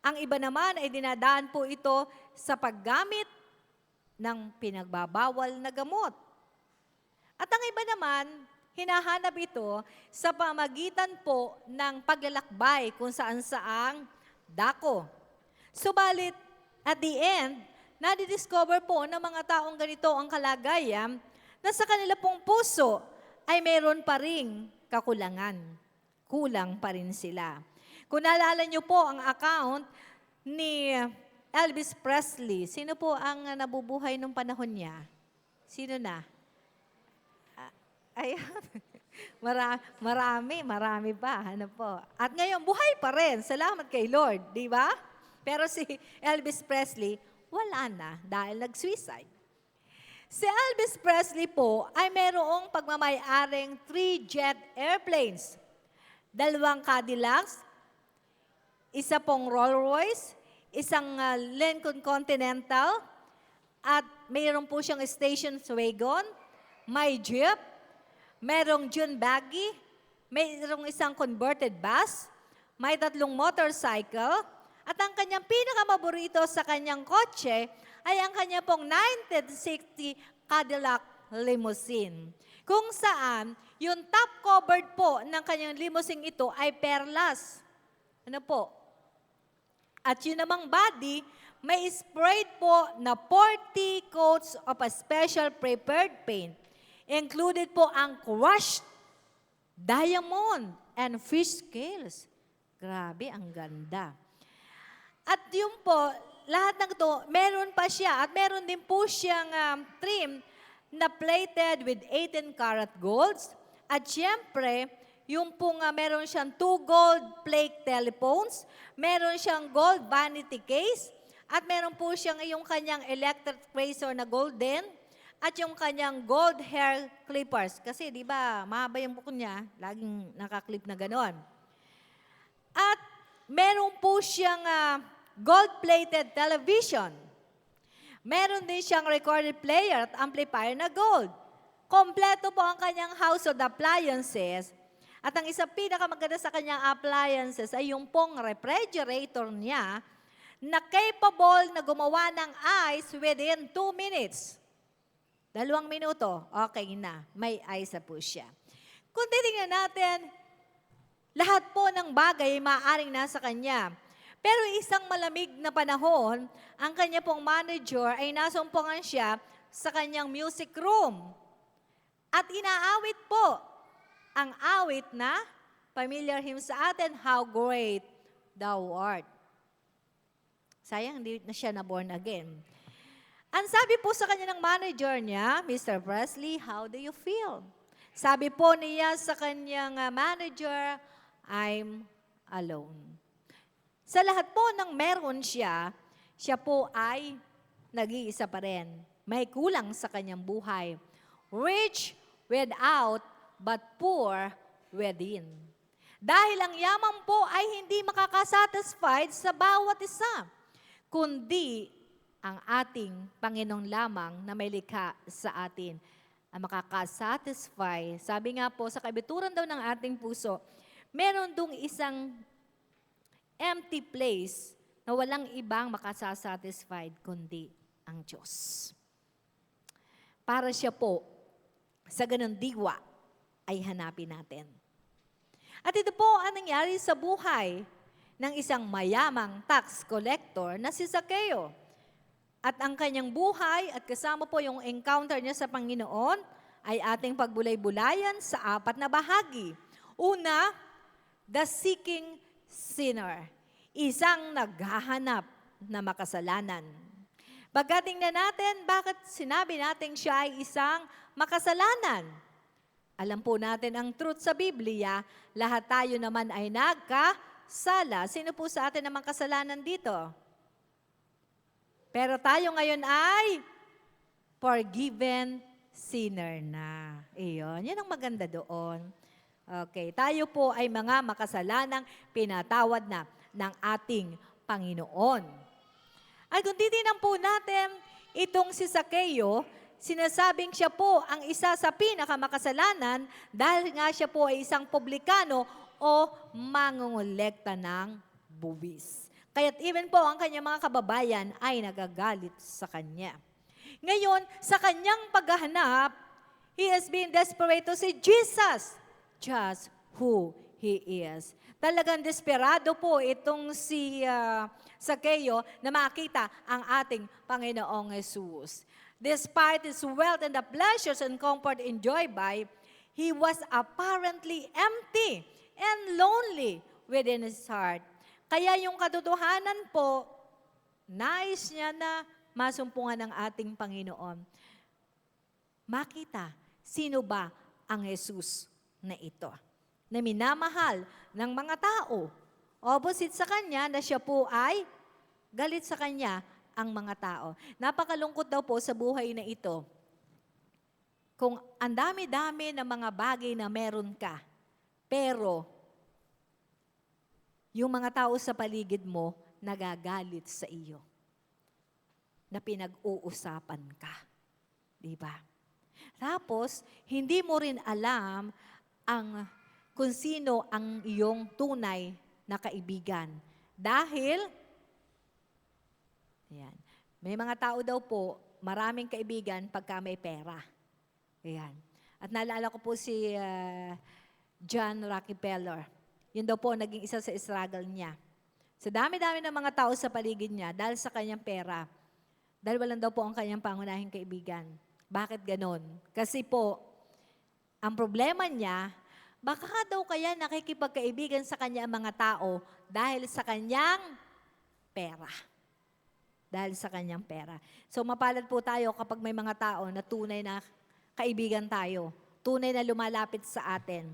Ang iba naman ay dinadaan po ito sa paggamit ng pinagbabawal na gamot. At ang iba naman, hinahanap ito sa pamagitan po ng paglalakbay kung saan-saang dako. Subalit, at the end, nadidiscover po ng mga taong ganito ang kalagayan na sa kanila pong puso ay mayroon pa ring kakulangan. Kulang pa rin sila. Kung naalala niyo po ang account ni Elvis Presley, sino po ang nabubuhay nung panahon niya? Sino na? Ayan. Marami pa. Ano po? At ngayon, buhay pa rin. Salamat kay Lord, di ba? Pero si Elvis Presley, wala na dahil nag-suicide. Si Elvis Presley po ay mayroong pagmamayaring 3 jet airplanes. 2 Cadillacs, isa pong Rolls Royce, isang Lincoln Continental, at mayroon po siyang station wagon, may jeep, merong June buggy, mayroong isang converted bus, may 3 motorcycle, at ang kanyang pinakamaborito sa kanyang kotse ay ang kanya pong 1960 Cadillac limousine. Kung saan, yung top covered po ng kanyang limousine ito ay perlas. Ano po? At yun namang body, may sprayed po na 40 coats of a special prepared paint. Included po ang crushed diamond and fish scales. Grabe, ang ganda. At yun po, lahat ng ito, meron pa siya. At meron din po siyang trim na plated with 18 karat golds. At syempre, yung pong meron siyang 2 gold plate telephones, meron siyang gold vanity case, at meron po siyang yung kanyang electric razor na golden, at yung kanyang gold hair clippers. Kasi di ba, mahaba yung buko niya, laging nakaklip na ganon. At meron po siyang gold-plated television. Meron din siyang recorded player at amplifier na gold. Kompleto po ang kanyang household appliances. At ang isa pinakamaganda sa kanyang appliances ay yung pong refrigerator niya na capable na gumawa ng ice within 2 minutes. 2 minuto, okay na. May ice na po siya. Kung titingnan natin, lahat po ng bagay ay maaaring nasa kanya. Pero isang malamig na panahon, ang kanya pong manager ay nasumpungan siya sa kanyang music room. At inaawit po ang awit na familiar hymn sa atin, How Great Thou Art. Sayang, hindi na siya na born again. Ang sabi po sa kanya ng manager niya, Mr. Presley, how do you feel? Sabi po niya sa kanyang manager, I'm alone. Sa lahat po ng meron siya, siya po ay nag-iisa pa rin. May kulang sa kanyang buhay. Rich without, but poor within. Dahil ang yaman po ay hindi makakasatisfied sa bawat isa, kundi ang ating Panginoon lamang na may likha sa atin ang makakasatisfy. Sabi nga po, sa kabituran daw ng ating puso, meron dong isang empty place na walang ibang makasasatisfied kundi ang Diyos. Para siya po, sa ganun diwa, ay hanapin natin. At ito po ang nangyari sa buhay ng isang mayamang tax collector na si Zaccheo. At ang kanyang buhay at kasama po yung encounter niya sa Panginoon ay ating pagbulay-bulayan sa 4 na bahagi. Una, the seeking sinner. Isang naghahanap na makasalanan. Pagkatingnan natin, bakit sinabi natin siya ay isang makasalanan? Alam po natin ang truth sa Biblia, lahat tayo naman ay nagkasala. Sino po sa atin ang makasalanan dito? Pero tayo ngayon ay forgiven sinner na. Iyon, yun ang maganda doon. Okay, tayo po ay mga makasalanang pinatawad na ng ating Panginoon. At kung titignan po natin, itong si Zaccheo, sinasabing siya po ang isa sa pinakamakasalanan dahil nga siya po ay isang publikano o mangungulekta ng buwis. Kaya't even po ang kanyang mga kababayan ay nagagalit sa kanya. Ngayon, sa kanyang paghahanap, he has been desperate to see Jesus, just who He is. Talagang desperado po itong si Zaccheo na makita ang ating Panginoong Jesus. Despite his wealth and the pleasures and comfort enjoyed by, he was apparently empty and lonely within his heart. Kaya yung katotohanan po, nais niya na masumpungan ng ating Panginoon. Makita, sino ba ang Jesus na ito? Na minamahal ng mga tao. Opposite sa kanya na siya po ay galit sa kanya ang mga tao. Napakalungkot daw po sa buhay na ito. Kung ang dami-dami ng mga bagay na meron ka, pero yung mga tao sa paligid mo nagagalit sa iyo, na pinag-uusapan ka. Di ba? Tapos, hindi mo rin alam kung sino ang iyong tunay na kaibigan. Dahil, ayan, may mga tao daw po, maraming kaibigan pagka may pera. Ayan. At naalala ko po si John Rockefeller. Yun daw po naging isa sa struggle niya. Sa dami-dami ng mga tao sa paligid niya dahil sa kanyang pera. Dahil walang daw po ang kanyang pangunahing kaibigan. Bakit ganon? Kasi po, ang problema niya, baka daw kaya nakikipagkaibigan sa kanya ang mga tao dahil sa kanyang pera. Dahil sa kanyang pera. So mapalad po tayo kapag may mga tao na tunay na kaibigan tayo. Tunay na lumalapit sa atin.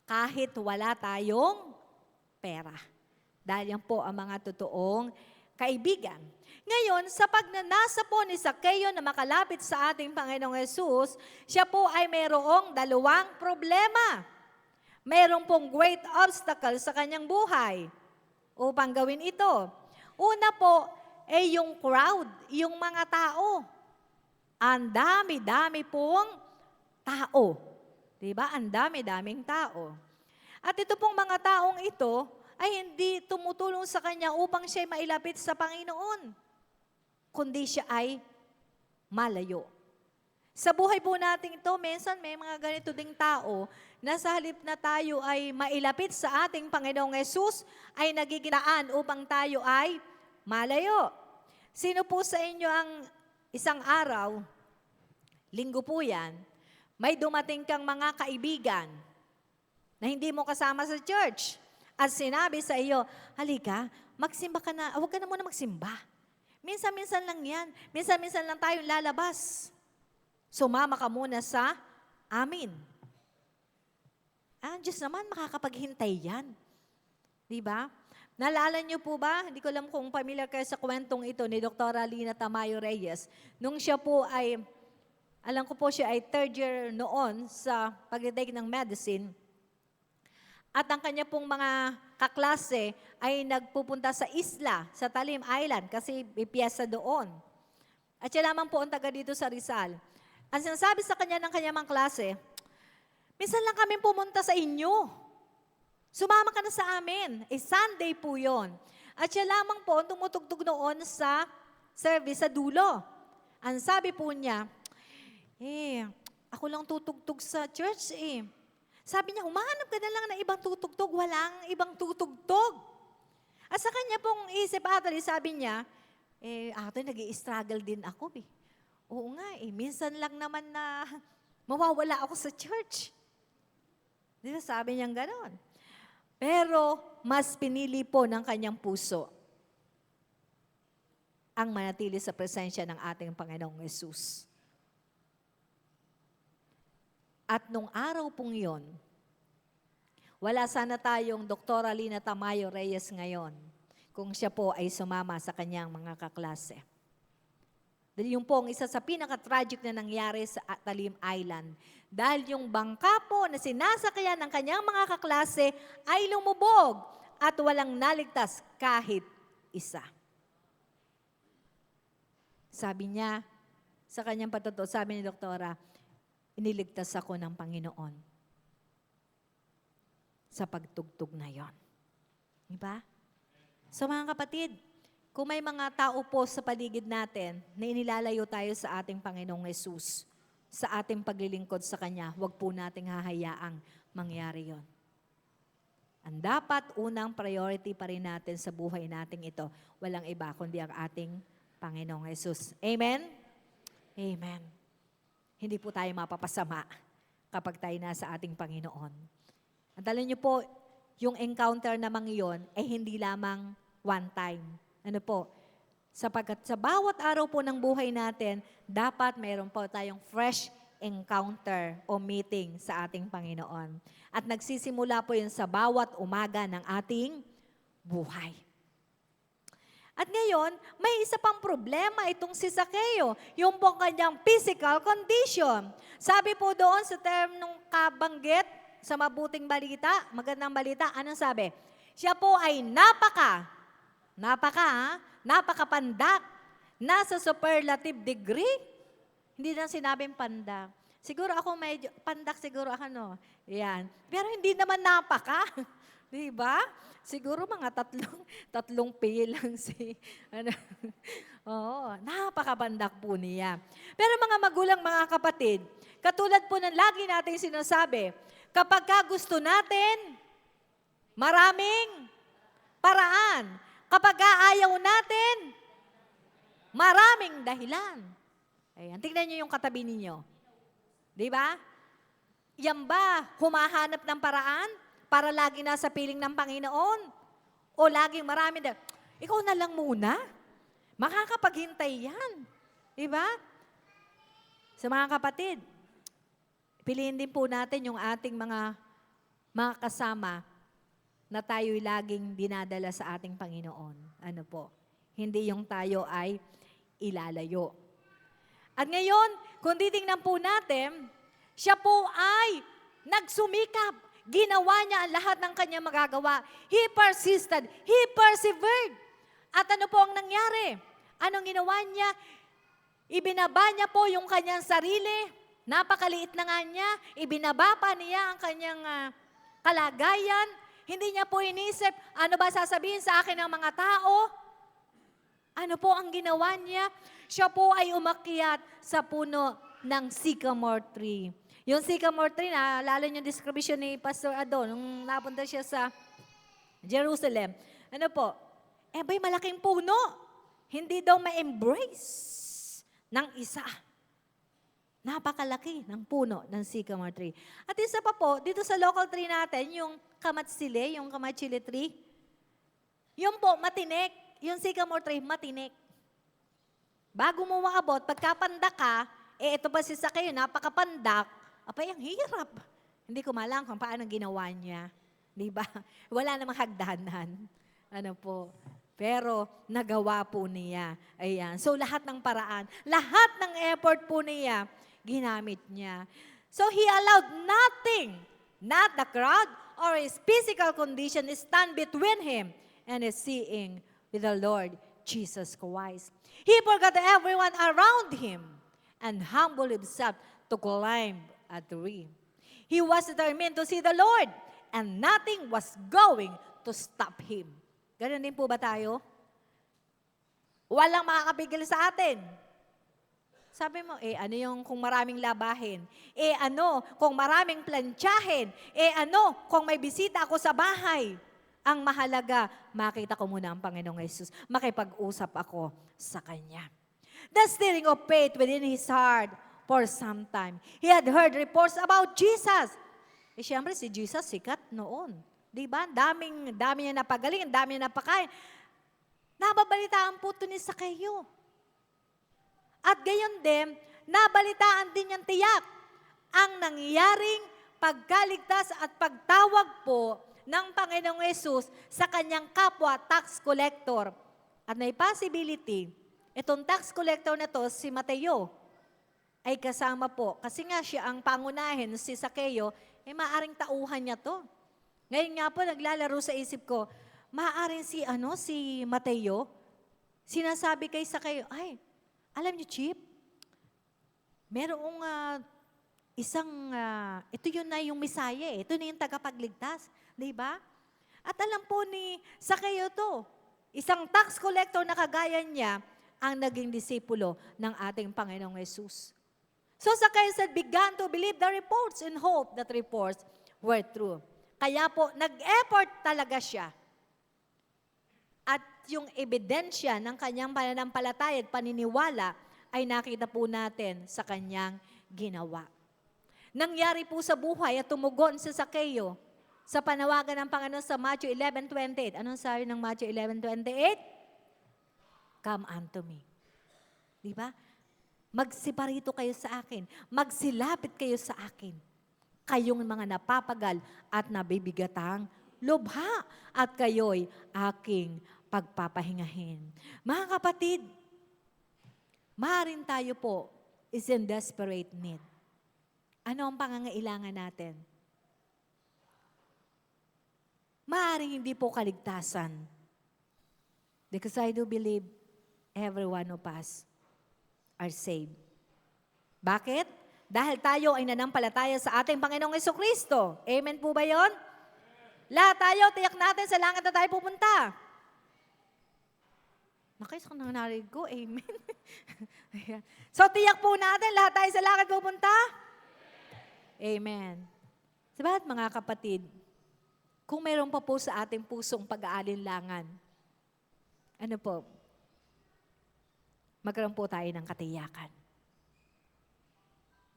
Kahit wala tayong pera. Dahil yan po ang mga totoong kaibigan. Ngayon, sa pagnanasa po ni Zaccheo na makalapit sa ating Panginoong Yesus, siya po ay mayroong dalawang problema. Mayroong pong great obstacle sa kanyang buhay upang gawin ito. Una po, yung crowd, yung mga tao. Ang dami-dami pong tao. Diba? Ang dami-daming tao. At ito pong mga taong ito ay hindi tumutulong sa kanya upang siya mailapit sa Panginoon, kundi siya ay malayo. Sa buhay po natin ito, minsan may mga ganito ding tao na sa halip na tayo ay mailapit sa ating Panginoong Yesus, ay nagiginaan upang tayo ay malayo. Sino po sa inyo ang isang araw, linggo po yan, may dumating kang mga kaibigan na hindi mo kasama sa church at sinabi sa iyo, halika, magsimba ka na, huwag ka na muna magsimba. Minsan-minsan lang yan. Minsan-minsan lang tayong lalabas. Sumama ka muna sa amin. Diyos naman, makakapaghintay yan. Diba? Naalala niyo po ba? Hindi ko alam kung familiar kayo sa kwentong ito ni Dr. Lina Tamayo Reyes. Nung siya po ay, alam ko po siya ay third year noon sa pag-take ng medicine. At ang kanya pong mga kaklase ay nagpupunta sa isla, sa Talim Island, kasi may piyesa doon. At siya lamang po ang taga dito sa Rizal. Ang sinasabi sa kanya ng kanyang mga klase, minsan lang kami pumunta sa inyo. Sumama ka na sa amin. Sunday po yon. At siya lamang po ang tumutugtog noon sa service sa dulo. Ang sabi po niya, ako lang tutugtog sa church Sabi niya, humahanap ka na lang ng ibang tutugtog. Walang ibang tutugtog. At sa kanya pong isip actually, sabi niya, nag-i-struggle din ako Oo nga minsan lang naman na mawawala ako sa church. Di ba sabi niya gano'n? Pero mas pinili po ng kanyang puso ang manatili sa presensya ng ating Panginoong Yesus. At nung araw pong yon, wala sana tayong Dr. Lina Tamayo Reyes ngayon kung siya po ay sumama sa kanyang mga kaklase. Dahil yung po ang isa sa pinaka-tragic na nangyari sa Talim Island. Dahil yung bangka po na sinasakyan ng kanyang mga kaklase ay lumubog at walang naligtas kahit isa. Sabi niya, sa kanyang patotoo, sabi ni Doktora, iniligtas ako ng Panginoon sa pagtugtog na yon. Diba? So mga kapatid, kung may mga tao po sa paligid natin na inilalayo tayo sa ating Panginoong Yesus, sa ating paglilingkod sa Kanya, huwag po nating hahayaang mangyari yon. Ang dapat unang priority pa rin natin sa buhay nating ito, walang iba kundi ang ating Panginoong Yesus. Amen? Amen. Hindi po tayo mapapasama kapag tayo nasa ating Panginoon. At alam niyo po, yung encounter namang iyon ay hindi lamang one time. Ano po? Sapagkat sa bawat araw po ng buhay natin, dapat mayroon po tayong fresh encounter o meeting sa ating Panginoon. At nagsisimula po yun sa bawat umaga ng ating buhay. At ngayon, may isa pang problema itong si Zaccheo, yung po kanyang physical condition. Sabi po doon sa term nung kabanggit, sa mabuting balita, magandang balita, anong sabi? Siya po ay napakapandak, nasa superlative degree. Hindi na sinabing pandak. Siguro ako medyo, pandak siguro ako, no? Yan. Pero hindi naman napaka. Di ba? Siguro mga tatlong P lang si, ano. Oo, napakabandak po niya. Pero mga magulang, mga kapatid, katulad po ng lagi nating sinasabi, kapag ka gusto natin, maraming paraan. Kapag ka ayaw natin, maraming dahilan. Ayan, tingnan niyo yung katabi ninyo. Di ba? Yan ba humahanap ng paraan para lagi nasa piling ng Panginoon? O laging marami na, ikaw na lang muna. Makakapaghintay yan. Di ba? Sa mga kapatid, piliin din po natin yung ating mga kasama na tayo'y laging dinadala sa ating Panginoon. Ano po? Hindi yung tayo ay ilalayo. At ngayon, kung titingnan po natin, siya po ay nagsumikap. Ginawa niya ang lahat ng kanyang magagawa. He persisted. He persevered. At ano po ang nangyari? Anong ginawa niya? Ibinaba niya po yung kanyang sarili. Napakaliit na nga niya. Ibinaba pa niya ang kanyang kalagayan. Hindi niya po inisip, ano ba sasabihin sa akin ng mga tao? Ano po ang ginawa niya? Siya po ay umakyat sa puno ng sycamore tree. Yung sycamore tree, naalala niyo yung description ni Pastor Adon nung napunta siya sa Jerusalem. Ano po? Ba'y malaking puno. Hindi daw ma-embrace ng isa. Napakalaki ng puno ng sycamore tree. At isa pa po, dito sa local tree natin, yung kamatsili, yung kamachili tree, yung po, matinik. Yung sycamore tree, matinik. Bago mo maabot, pagkapanda ka, ito pa si Sakeo, napakapandak, apay, ang hirap. Hindi ko malang kung paano ginawa niya. Di ba? Wala namang hagdanan. Ano po. Pero nagawa po niya. Ayan. So lahat ng paraan, lahat ng effort po niya, ginamit niya. So he allowed nothing, not the crowd or his physical condition, to stand between him and his seeing with the Lord Jesus Christ. He forgot everyone around him and humbled himself to climb a tree. He was determined to see the Lord and nothing was going to stop him. Ganun din po ba tayo? Walang makakapigil sa atin. Sabi mo, ano yung kung maraming labahin? Ano kung maraming plantsahin? Ano kung may bisita ako sa bahay? Ang mahalaga, makita ko muna ang Panginoong Jesus. Makipag-usap ako sa Kanya. The stirring of faith within his heart for some time. He had heard reports about Jesus. Siyempre, si Jesus sikat noon. Diba? Dami niya napagaling, dami niya napakain. Nababalitaan po ito ni Sakeo. At gayon din, nabalitaan din niyang tiyak ang nangyaring pagkaligtas at pagtawag po ng Panginoong Yesus sa kanyang kapwa tax collector. At may possibility, itong tax collector na to, si Mateo, ay kasama po. Kasi nga siya ang pangunahin, si Sakeo, maaring tauhan niya to. Ngayon nga po, naglalaro sa isip ko, maaring si Mateo, sinasabi kay Sakeo, ay, alam niyo, Chip, merong ito yun na yung Misaya eh. Ito na yung tagapagligtas. Di ba? At alam po ni Sakeo to, isang tax collector na kagaya niya, ang naging disipulo ng ating Panginoong Jesus. So Sakeo said, began to believe the reports and hope that reports were true. Kaya po, nag-effort talaga siya. At yung ebidensya ng kanyang pananampalataya at paniniwala ay nakita po natin sa kanyang ginawa. Nangyari po sa buhay at tumugon si Sakeo sa panawagan ng Panginoon sa Matthew 11:28. Anong sabi ng Matthew 11:28? Come unto me. Di ba? Magsiparito kayo sa akin. Magsilapit kayo sa akin. Kayong mga napapagal at nabibigatang lubha at kayo'y aking pagpapahingahin. Mga kapatid, maaaring tayo po is in desperate need. Ano ang pangangailangan natin? Maaaring hindi po kaligtasan. Because I do believe every one of us are saved. Bakit? Dahil tayo ay nanampalataya sa ating Panginoong Jesucristo. Amen po ba yon? Lahat tayo, tiyak natin sa langit na tayo pupunta. Nakais ko nang narinig ko, amen. Ayan. So, tiyak po natin, lahat tayo sa langit pupunta? Amen. Sabahat mga kapatid, kung mayroon pa po sa ating pusong pag-aalinlangan, ano po, magkaroon po tayo ng katiyakan.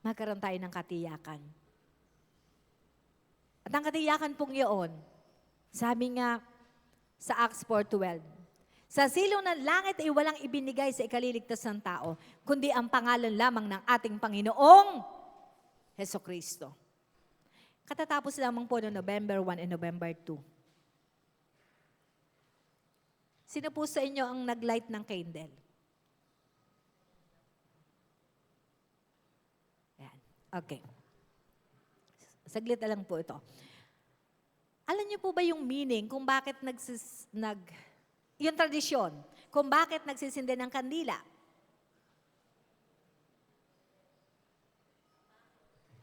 Magkaroon tayo ng katiyakan. At ang katiyakan pong iyon, sabi nga sa Acts 4:12, sa silong ng langit ay walang ibinigay sa ikaliligtas ng tao, kundi ang pangalan lamang ng ating Panginoong Hesukristo. Katatapos lamang po noong November 1 and November 2. Sino po sa inyo ang nag-light ng candle? Ayan. Okay. Saglit na lang po ito. Alam niyo po ba yung meaning kung bakit yung tradisyon, kung bakit nagsisindi ng kandila?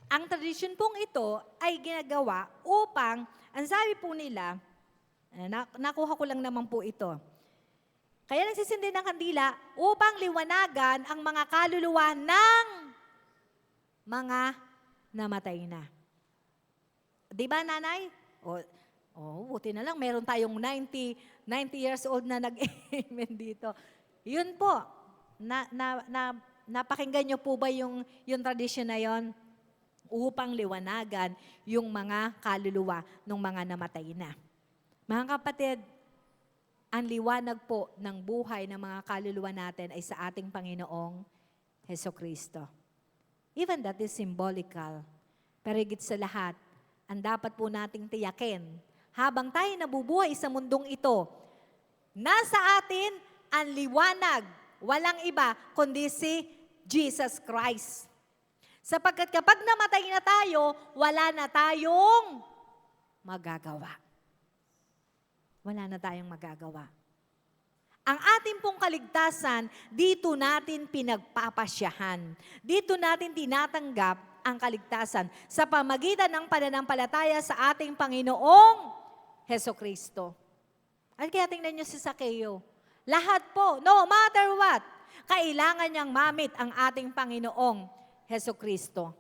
Ang tradisyon pong ito ay ginagawa upang, ang sabi po nila, nakuha ko lang naman po ito, kaya nagsisindi ng kandila upang liwanagan ang mga kaluluwa ng mga namatay na. Di ba, nanay? Buti na lang, meron tayong 90 years old na nag-amen dito. Yun po, napakinggan niyo po ba yung tradisyon na yon? Upang liwanagan yung mga kaluluwa ng mga namatay na. Mga kapatid, ang liwanag po ng buhay ng mga kaluluwa natin ay sa ating Panginoong Hesukristo. Even that is symbolical. Pero higit sa lahat, ang dapat po nating tiyakin, habang tayo nabubuhay sa mundong ito, nasa atin ang liwanag, walang iba kundi si Jesus Christ. Sapagkat kapag namatay na tayo, wala na tayong magagawa. Wala na tayong magagawa. Ang ating pong kaligtasan, dito natin pinagpapasyahan. Dito natin tinatanggap ang kaligtasan sa pamagitan ng pananampalataya sa ating Panginoong Hesukristo. At kaya tingnan niyo si Zaccheo. Lahat po, no matter what, kailangan niyang mamit ang ating Panginoong Hesukristo.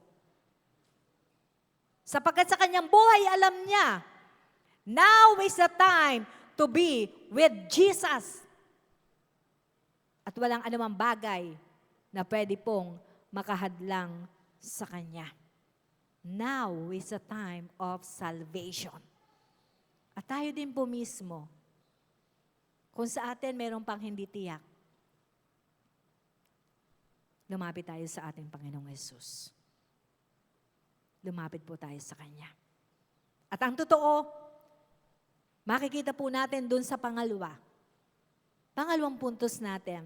Sapagkat sa kanyang buhay, alam niya, now is the time to be with Jesus. At walang anumang bagay na pwede pong makahadlang sa Kanya. Now is the time of salvation. At tayo din po mismo, kung sa atin meron pang hindi tiyak, lumapit tayo sa ating Panginoong Yesus. Lumapit po tayo sa Kanya. At ang totoo, makikita po natin dun sa pangalawang puntos natin,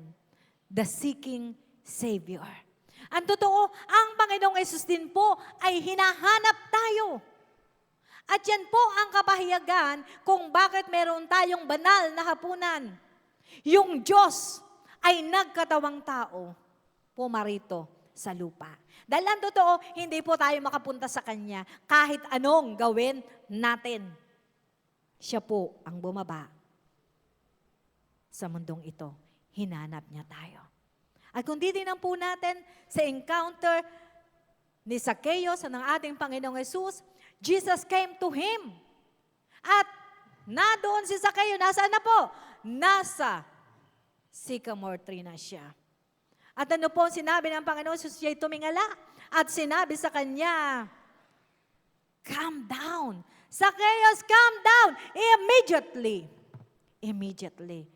the seeking Savior. Ang totoo, ang Panginoong Yesus din po ay hinahanap tayo. At yan po ang kapahiyagan kung bakit meron tayong banal na hapunan. Yung Diyos ay nagkatawang tao, pumarito sa lupa. Dahil ang totoo, hindi po tayo makapunta sa Kanya kahit anong gawin natin. Siya po ang bumaba sa mundong ito. Hinanap niya tayo. At kung titignan po natin sa encounter ni Zaccheo sa ng ating Panginoong Yesus, Jesus came to him. At na doon si Zaccheo, nasaan na po? Nasa sycamore tree na siya. At ano po sinabi ng Panginoon Yesus, siya'y tumingala at sinabi sa kanya, come down. Zacchaeus, come down immediately. Immediately.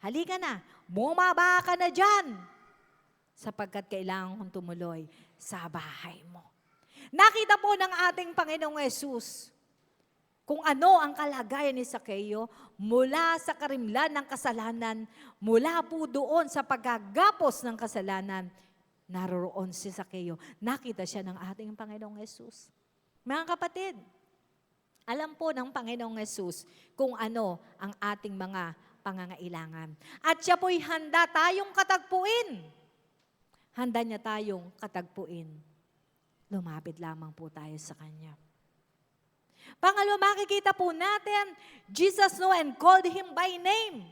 Halika na, bumaba ka na dyan. Sapagkat kailangan kong tumuloy sa bahay mo. Nakita po ng ating Panginoong Yesus kung ano ang kalagayan ni Zaccheo mula sa karimlan ng kasalanan, mula po doon sa paggagapos ng kasalanan, naroroon si Zaccheo. Nakita siya ng ating Panginoong Yesus. Mga kapatid, alam po ng Panginoong Yesus kung ano ang ating mga pangangailangan. At siya po'y handa tayong katagpuin. handa niya tayong katagpuin. Lumapit lamang po tayo sa Kanya. Pangalawa, makikita po natin, Jesus knew and called him by name.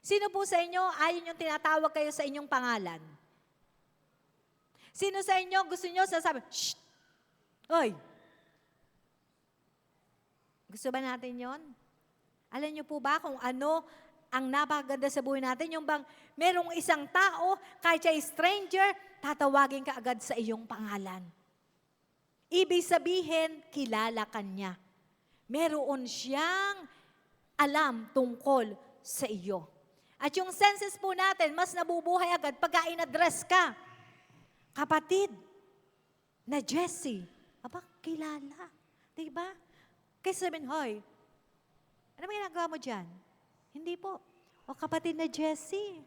Sino po sa inyo, ayon yung tinatawag kayo sa inyong pangalan? Sino sa inyo gusto nyo sasabi, shh! Oy! Gusto ba natin yon? Alam niyo po ba kung ano ang napakaganda sa buhay natin? Yung bang merong isang tao, kahit siya stranger, tatawagin ka agad sa iyong pangalan. Ibig sabihin, kilala ka niya. Meron siyang alam tungkol sa iyo. At yung senses po natin, mas nabubuhay agad pagka in-address ka. Kapatid na Jessie, aba, kilala. Diba? Kaya sabihin, hoy, ano ba ginagawa mo dyan? Hindi po. O kapatid na Jessie,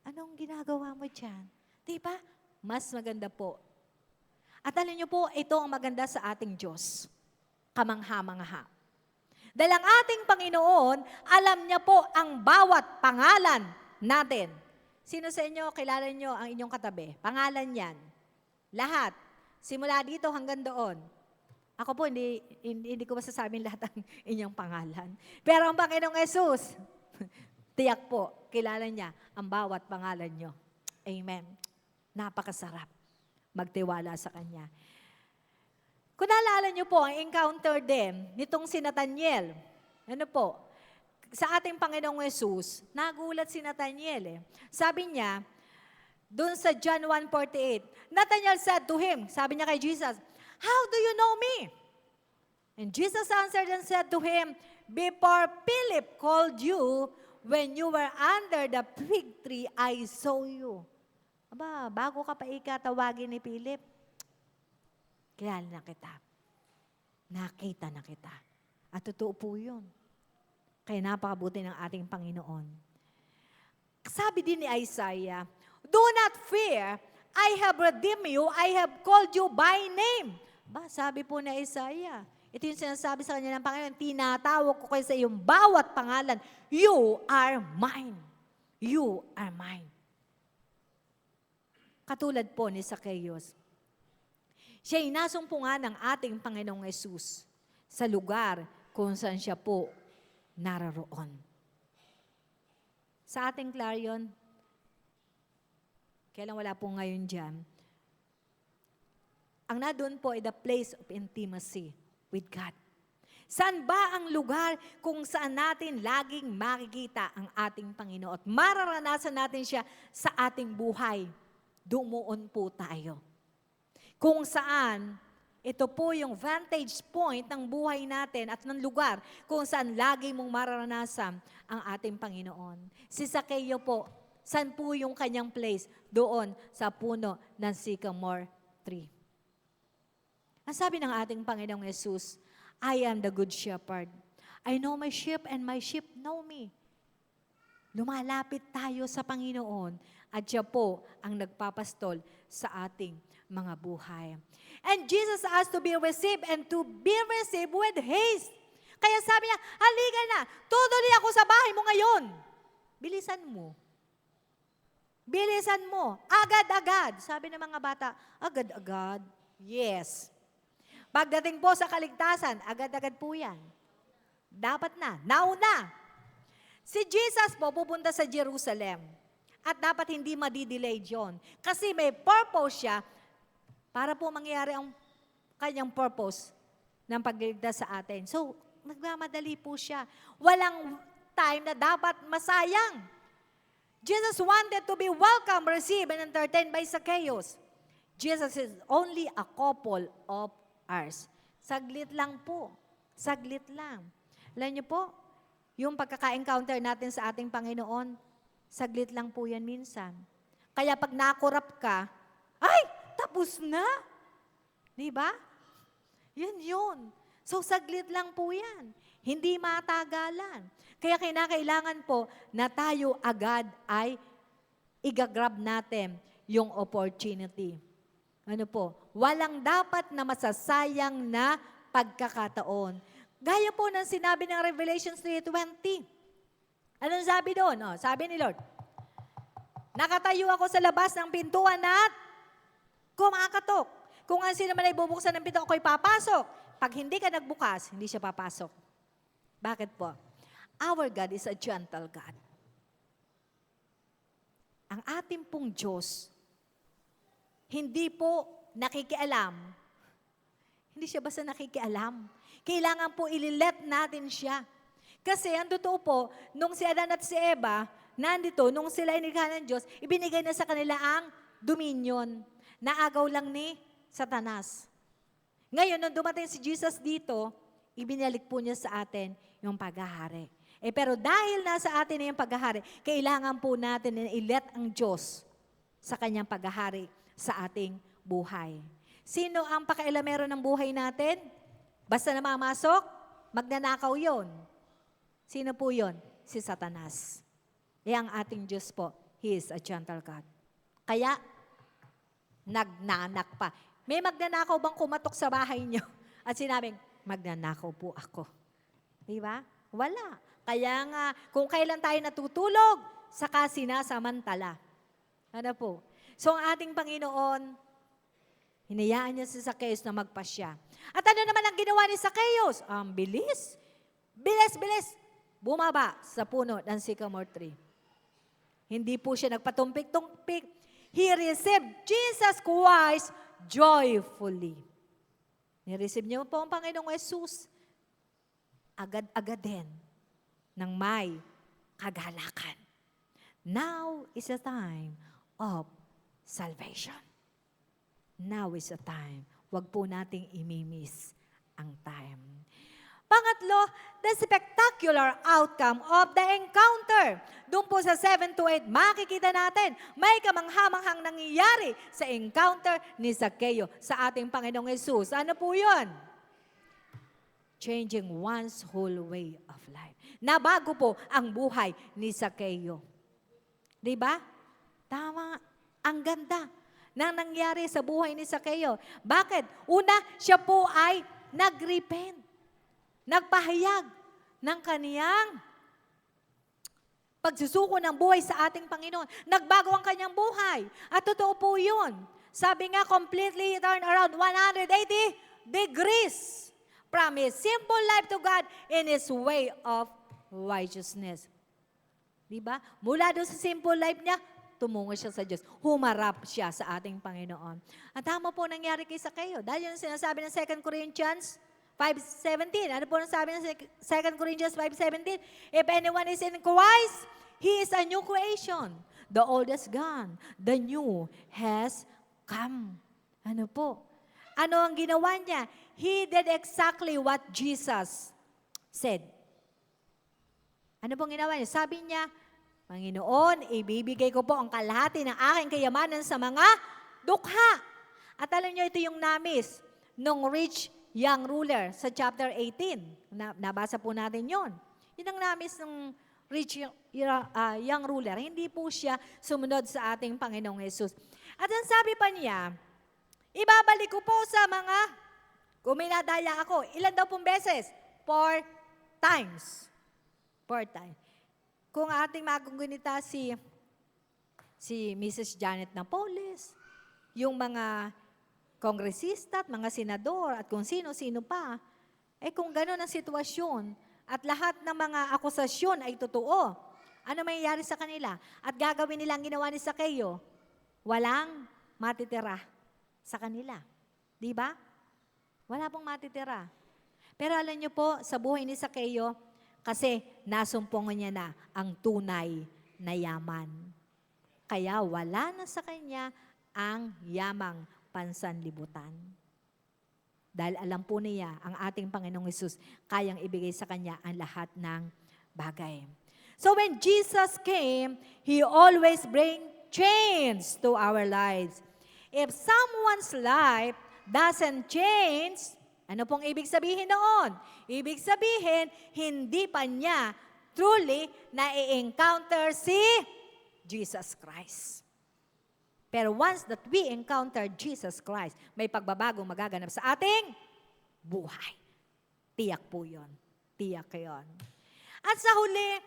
anong ginagawa mo dyan? Diba? Mas maganda po. At alam niyo po, ito ang maganda sa ating Diyos. Kamangha-mangha. Dahil ang ating Panginoon, alam niya po ang bawat pangalan natin. Sino sa inyo, kilala niyo ang inyong katabi? Pangalan yan. Lahat. Simula dito hanggang doon. Ako po, hindi ko masasabing lahat ang inyong pangalan. Pero ang Panginoong Jesus, tiyak po, kilala niya ang bawat pangalan niyo. Amen. Napakasarap magtiwala sa Kanya. Kung naalala niyo po, ang encounter din nitong si Nathaniel, ano po, sa ating Panginoong Jesus, nagulat si Nathaniel. Sabi niya, doon sa John 1:48, Nathaniel said to him, sabi niya kay Jesus, "How do you know me?" And Jesus answered and said to him, "Before Philip called you, when you were under the fig tree, I saw you." Aba, bago ka pa ikatawagin ni Philip, kilala na kita. Nakita na kita. At totoo po yun. Kaya napakabuti ng ating Panginoon. Sabi din ni Isaiah, "Do not fear, I have redeemed you, I have called you by name." Ba, sabi po ni Isaiah, ito yung sinasabi sa kanya ng Panginoon, tinatawag ko kayo sa iyong bawat pangalan, you are mine. You are mine. Katulad po ni Zacchaeus. Siya'y nasumpungan ng ating Panginoong Yesus sa lugar kung saan siya po nararoon. Sa ating Clarion, kailan wala po ngayon dyan, ang nadun po ay the place of intimacy with God. Saan ba ang lugar kung saan natin laging makikita ang ating Panginoon at mararanasan natin siya sa ating buhay? Dumuon po tayo. Kung saan, ito po yung vantage point ng buhay natin at ng lugar kung saan lagi mong mararanasan ang ating Panginoon. Si Zacchaeus po, saan po yung kanyang place? Doon sa puno ng sycamore tree. Ang sabi ng ating Panginoong Yesus, I am the good shepherd. I know my sheep and my sheep know me. Lumalapit tayo sa Panginoon at siya po ang nagpapastol sa ating mga buhay. And Jesus asked to be received and to be received with haste. Kaya sabi niya, halika na, tutuloy ako sa bahay mo ngayon. Bilisan mo. Bilisan mo. Agad-agad. Sabi ng mga bata, agad-agad? Yes. Pagdating po sa kaligtasan, agad-agad po yan. Dapat na. Now na. Si Jesus po pupunta sa Jerusalem. At dapat hindi madidelay yun. Kasi may purpose siya para po mangyari ang kanyang purpose ng pagliligtas sa atin. So, nagmamadali po siya. Walang time na dapat masayang. Jesus wanted to be welcome, received, and entertained by Zacchaeus. Jesus is only a couple of hours. Saglit lang po. Saglit lang. Alam niyo po, yung pagkaka-encounter natin sa ating Panginoon, saglit lang po yan minsan. Kaya pag nakurap ka, ay, tapos na. Diba? Yan yun. So, saglit lang po yan. Hindi matagalan. Kaya kinakailangan po na tayo agad ay igagrab natin yung opportunity. Ano po? Walang dapat na masasayang na pagkakataon. Gaya po ng sinabi ng Revelation 3:20. Anong sabi doon? Oh, sabi ni Lord, Nakatayo ako sa labas ng pintuan at kumakatok. Kung ang sino man ay bubuksan ng pinto, ako'y papasok. Pag hindi ka nagbukas, hindi siya papasok. Bakit po? Our God is a gentle God. Ang ating pong Diyos, hindi po nakikialam. Hindi siya basta nakikialam. Kailangan po ililet natin siya. Kasi ang totoo po, nung si Adan at si Eva, nandito, nung sila inikha ng Diyos, ibinigay na sa kanila ang dominion. Naagaw lang ni Satanas. Ngayon, nung dumating si Jesus dito, ibinalik po niya sa atin yung paghahari. Pero dahil nasa atin na yung paghahari, kailangan po natin na ilet ang Diyos sa kanyang paghahari sa ating buhay. Sino ang pakailamero ng buhay natin? Basta na mamasok, magnanakaw yon. Sino po yon? Si Satanas. Ang ating Diyos po, He is a gentle God. Kaya, nagnanak pa. May magnanakaw bang kumatok sa bahay niyo? At sinabing, magnanakaw po ako. Diba? Wala. Kaya nga, kung kailan tayo natutulog, saka sinasamantala. Ano po? So, ang ating Panginoon, hinayaan niya si Zacchaeus na magpasya. At ano naman ang ginawa ni Zacchaeus? Ang bilis. Bilis. Bumaba sa puno ng sycamore tree. Hindi po siya nagpatumpik-tumpik. He received Jesus Christ joyfully. Ni-receive niyo po ang Panginoong Jesus. Agad-agad din ng may kagalakan. Now is the time of salvation. Now is the time. Huwag po nating imimiss ang time. Pangatlo, the spectacular outcome of the encounter. Doon po sa 7-8, makikita natin, may kamanghamanghang nangyayari sa encounter ni Zacchaeus sa ating Panginoong Yesus. Ano po yun? Changing one's whole way of life. Nabago po ang buhay ni Zacchaeus. Diba? Tama. Ang ganda na nangyari sa buhay ni Zacchaeus. Bakit? Una, siya po ay nag-repent. Nagpahayag ng kaniyang pagsusuko ng buhay sa ating Panginoon. Nagbago ang kanyang buhay. At totoo po yun. Sabi nga, completely turn around 180 degrees from His simple life to God in His way of righteousness. Diba? Mula doon sa simple life niya, tumungo siya sa Diyos. Humarap siya sa ating Panginoon. At tama po nangyari kay Zacchaeus. Dahil yung sinasabi ng 2 Corinthians 5:17. Ano po ang sabi ng 2 Corinthians 5:17? If anyone is in Christ, he is a new creation. The old is gone. The new has come. Ano po? Ano ang ginawa niya? He did exactly what Jesus said. Ano pong ginawa niya? Sabi niya, Panginoon, ibibigay ko po ang kalahati ng aking kayamanan sa mga dukha. At alam niyo, ito yung namis nung rich young ruler sa chapter 18. Nabasa po natin yon. Yun ang namis ng rich young ruler. Hindi po siya sumunod sa ating Panginoong Jesus. At ang sabi pa niya, ibabalik ko po sa mga, kung may nadaya ako, ilan daw pong beses? 4 times. 4 times. Kung ating magugunita si Mrs. Janet Napoles, yung mga kongresista at mga senador at kung sino-sino pa, kung gano'n ang sitwasyon at lahat ng mga akusasyon ay totoo, ano mayayari sa kanila? At gagawin nilang ginawa ni Zacchaeus, walang matitira sa kanila. Di ba? Wala pong matitira. Pero alam niyo po, sa buhay ni Zacchaeus, kasi nasumpungan niya na ang tunay na yaman. Kaya wala na sa kanya ang yamang pansanlibutan. Dahil alam po niya, ang ating Panginoong Hesus, kayang ibigay sa kanya ang lahat ng bagay. So when Jesus came, He always bring change to our lives. If someone's life doesn't change, ano pong ibig sabihin noon? Ibig sabihin, hindi pa niya truly na-encounter si Jesus Christ. Pero once that we encounter Jesus Christ, may pagbabagong magaganap sa ating buhay. Tiyak po yun. Tiyak yun. At sa huli,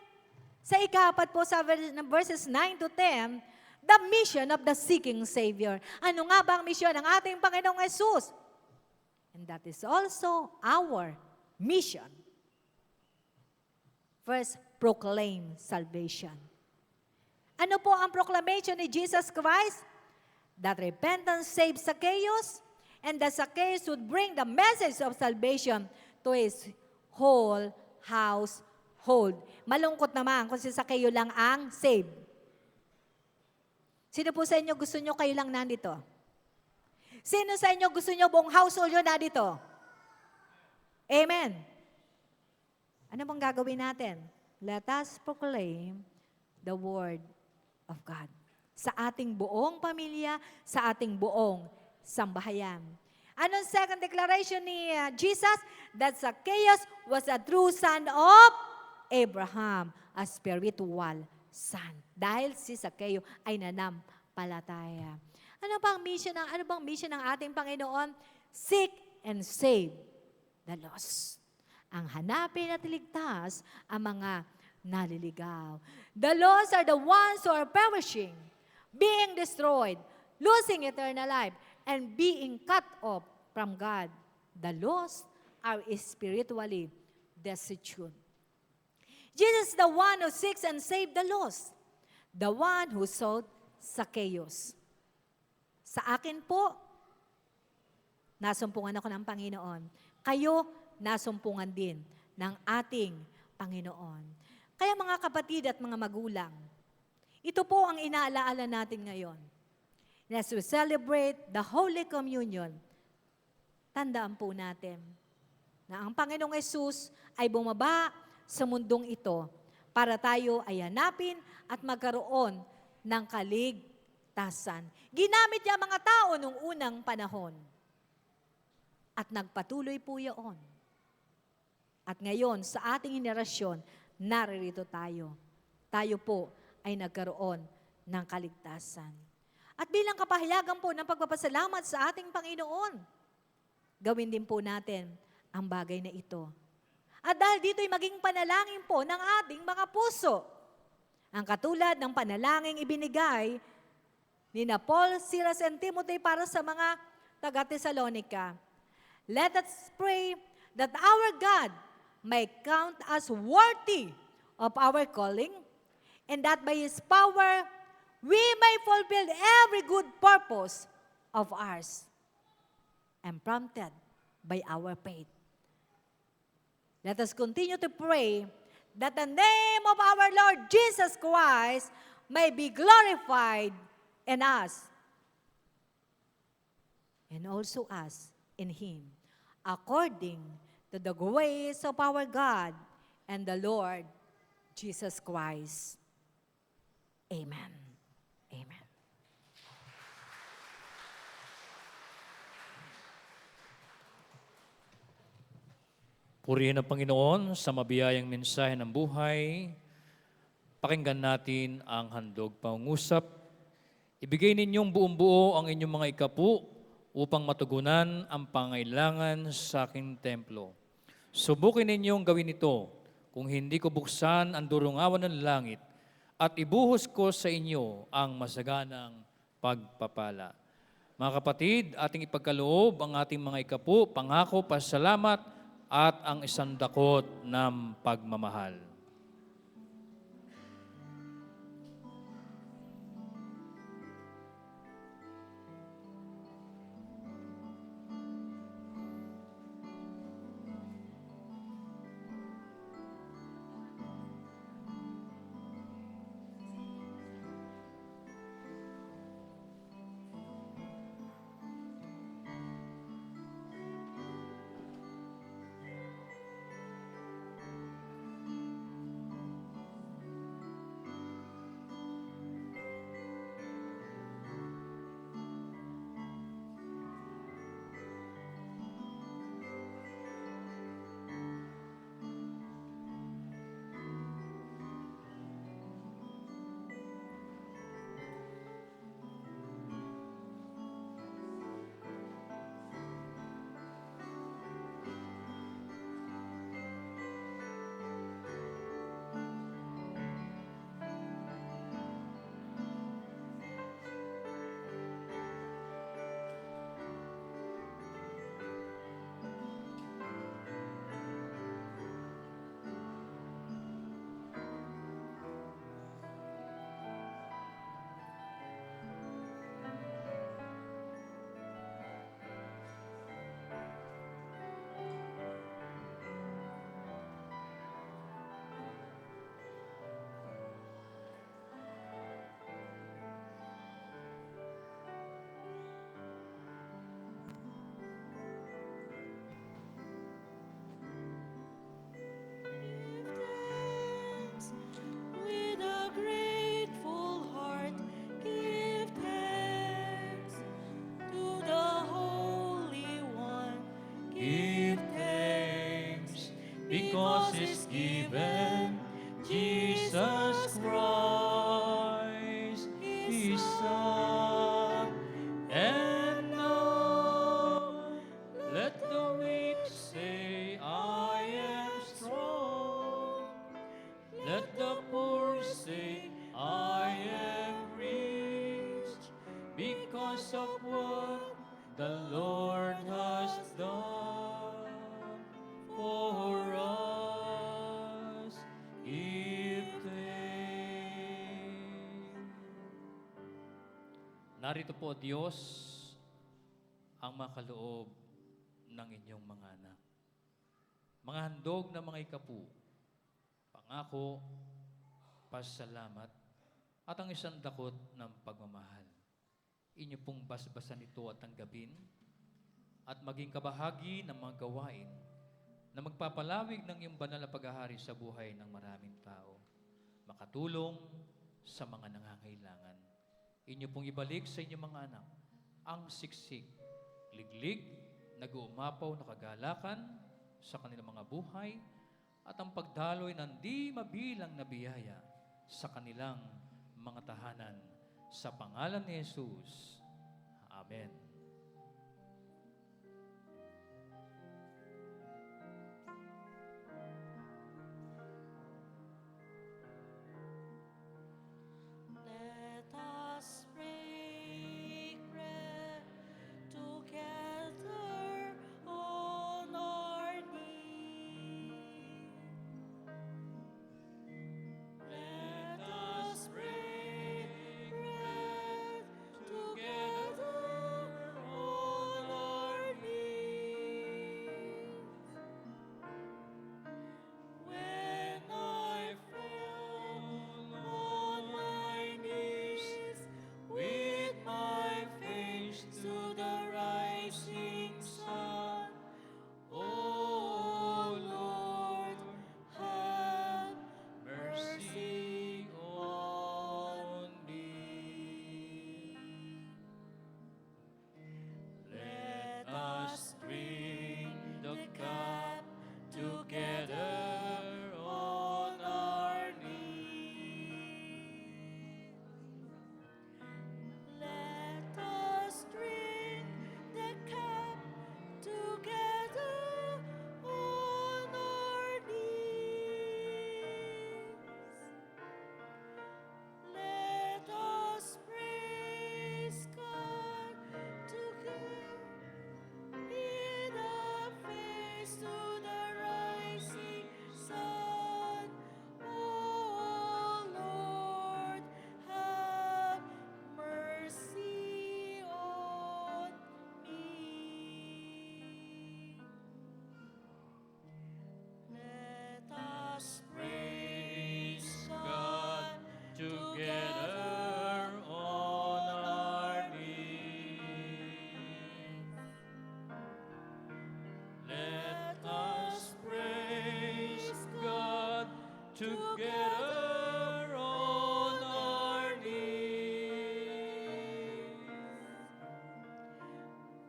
sa ikapat po sa verses 9 to 10, the mission of the seeking Savior. Ano nga ba ang misyon ng ating Panginoong Yesus? And that is also our mission. First, proclaim salvation. Ano po ang proclamation ni Jesus Christ? That repentance saves Zacchaeus, and that Zacchaeus would bring the message of salvation to his whole household. Malungkot naman kung si Zacchaeus lang ang saved. Sino po sa inyo gusto nyo kayo lang nandito? Sino sa inyo gusto nyo buong household nyo nandito? Amen. Ano bang gagawin natin? Let us proclaim the word of God sa ating buong pamilya, sa ating buong sambahayan. Anong second declaration ni Jesus? That Zacchaeus was a true son of Abraham, a spiritual son. Dahil si Zacchaeus ay nanampalataya. Ano bang mission ng ating Panginoon? Seek and save the lost. Ang hanapin at iligtas ang mga naliligaw. The lost are the ones who are perishing, being destroyed, losing eternal life, and being cut off from God. The lost are spiritually destitute. Jesus is the one who seeks and saves the lost. The one who sought Zacchaeus. Sa akin po, nasumpungan ako ng Panginoon. Kayo, nasumpungan din ng ating Panginoon. Kaya mga kapatid at mga magulang, ito po ang inaalaala natin ngayon. As we celebrate the Holy Communion, tandaan po natin na ang Panginoong Yesus ay bumaba sa mundong ito para tayo ay hanapin at magkaroon ng kaligtasan. Ginamit niya ang mga tao nung unang panahon. At nagpatuloy po yun. At ngayon, sa ating henerasyon, naririto tayo. Tayo po ay nagkaroon ng kaligtasan. At bilang kapahayagan po ng pagpapasalamat sa ating Panginoon, gawin din po natin ang bagay na ito. At dahil dito'y maging panalangin po ng ating mga puso. Ang katulad ng panalangin ibinigay ni Paul, Silas, and Timothy para sa mga taga-Tesalonica. Let us pray that our God may count us worthy of our calling, and that by His power, we may fulfill every good purpose of ours, and prompted by our faith. Let us continue to pray that the name of our Lord Jesus Christ may be glorified in us, and also us in Him, according to the grace of our God and the Lord Jesus Christ. Amen. Amen. Purihin ang Panginoon sa mabiyayang mensahe ng buhay. Pakinggan natin ang handog pangungusap. Ibigay ninyong buong buo ang inyong mga ikapu upang matugunan ang pangailangan sa aking templo. Subukin ninyong gawin ito kung hindi ko buksan ang durungawan ng langit at ibuhos ko sa inyo ang masaganang pagpapala. Mga kapatid, ating ipagkaloob ang ating mga ikapu, pangako, pasalamat at ang isang dakot ng pagmamahal. given Jesus Christ, His Son. And now let the weak say, I am strong. Let the poor say, I am rich, because of what the Lord has done for us. Give thanks. Narito po, Diyos, ang makaloob ng inyong mga anak. Mga handog na mga ikapu, pangako, pasalamat, at ang isang dakot ng pagmamahal. Inyo pong basbasan ito at tanggapin at maging kabahagi ng mga gawain na magpapalawig ng iyong banal na paghahari sa buhay ng maraming tao. Makatulong sa mga nangangailangan. Inyo pong ibalik sa inyong mga anak ang siksik, liglig, nag-uumapaw na kagalakan sa kanilang mga buhay at ang pagdaloy ng di mabilang na biyaya sa kanilang mga tahanan. Sa pangalan ni Jesus. Amen. Let us break bread together on our knees. Let us break bread together on our knees. When I fall on my knees with my face to the rising sun, oh Lord, have mercy on me. Let us drink the cup together on our knees. Let us drink the cup together on our knees. Let us praise God together in the face to the rising sun. Oh Lord, have mercy on me. Let us praise God together on our knees. Let us praise God together on our knees.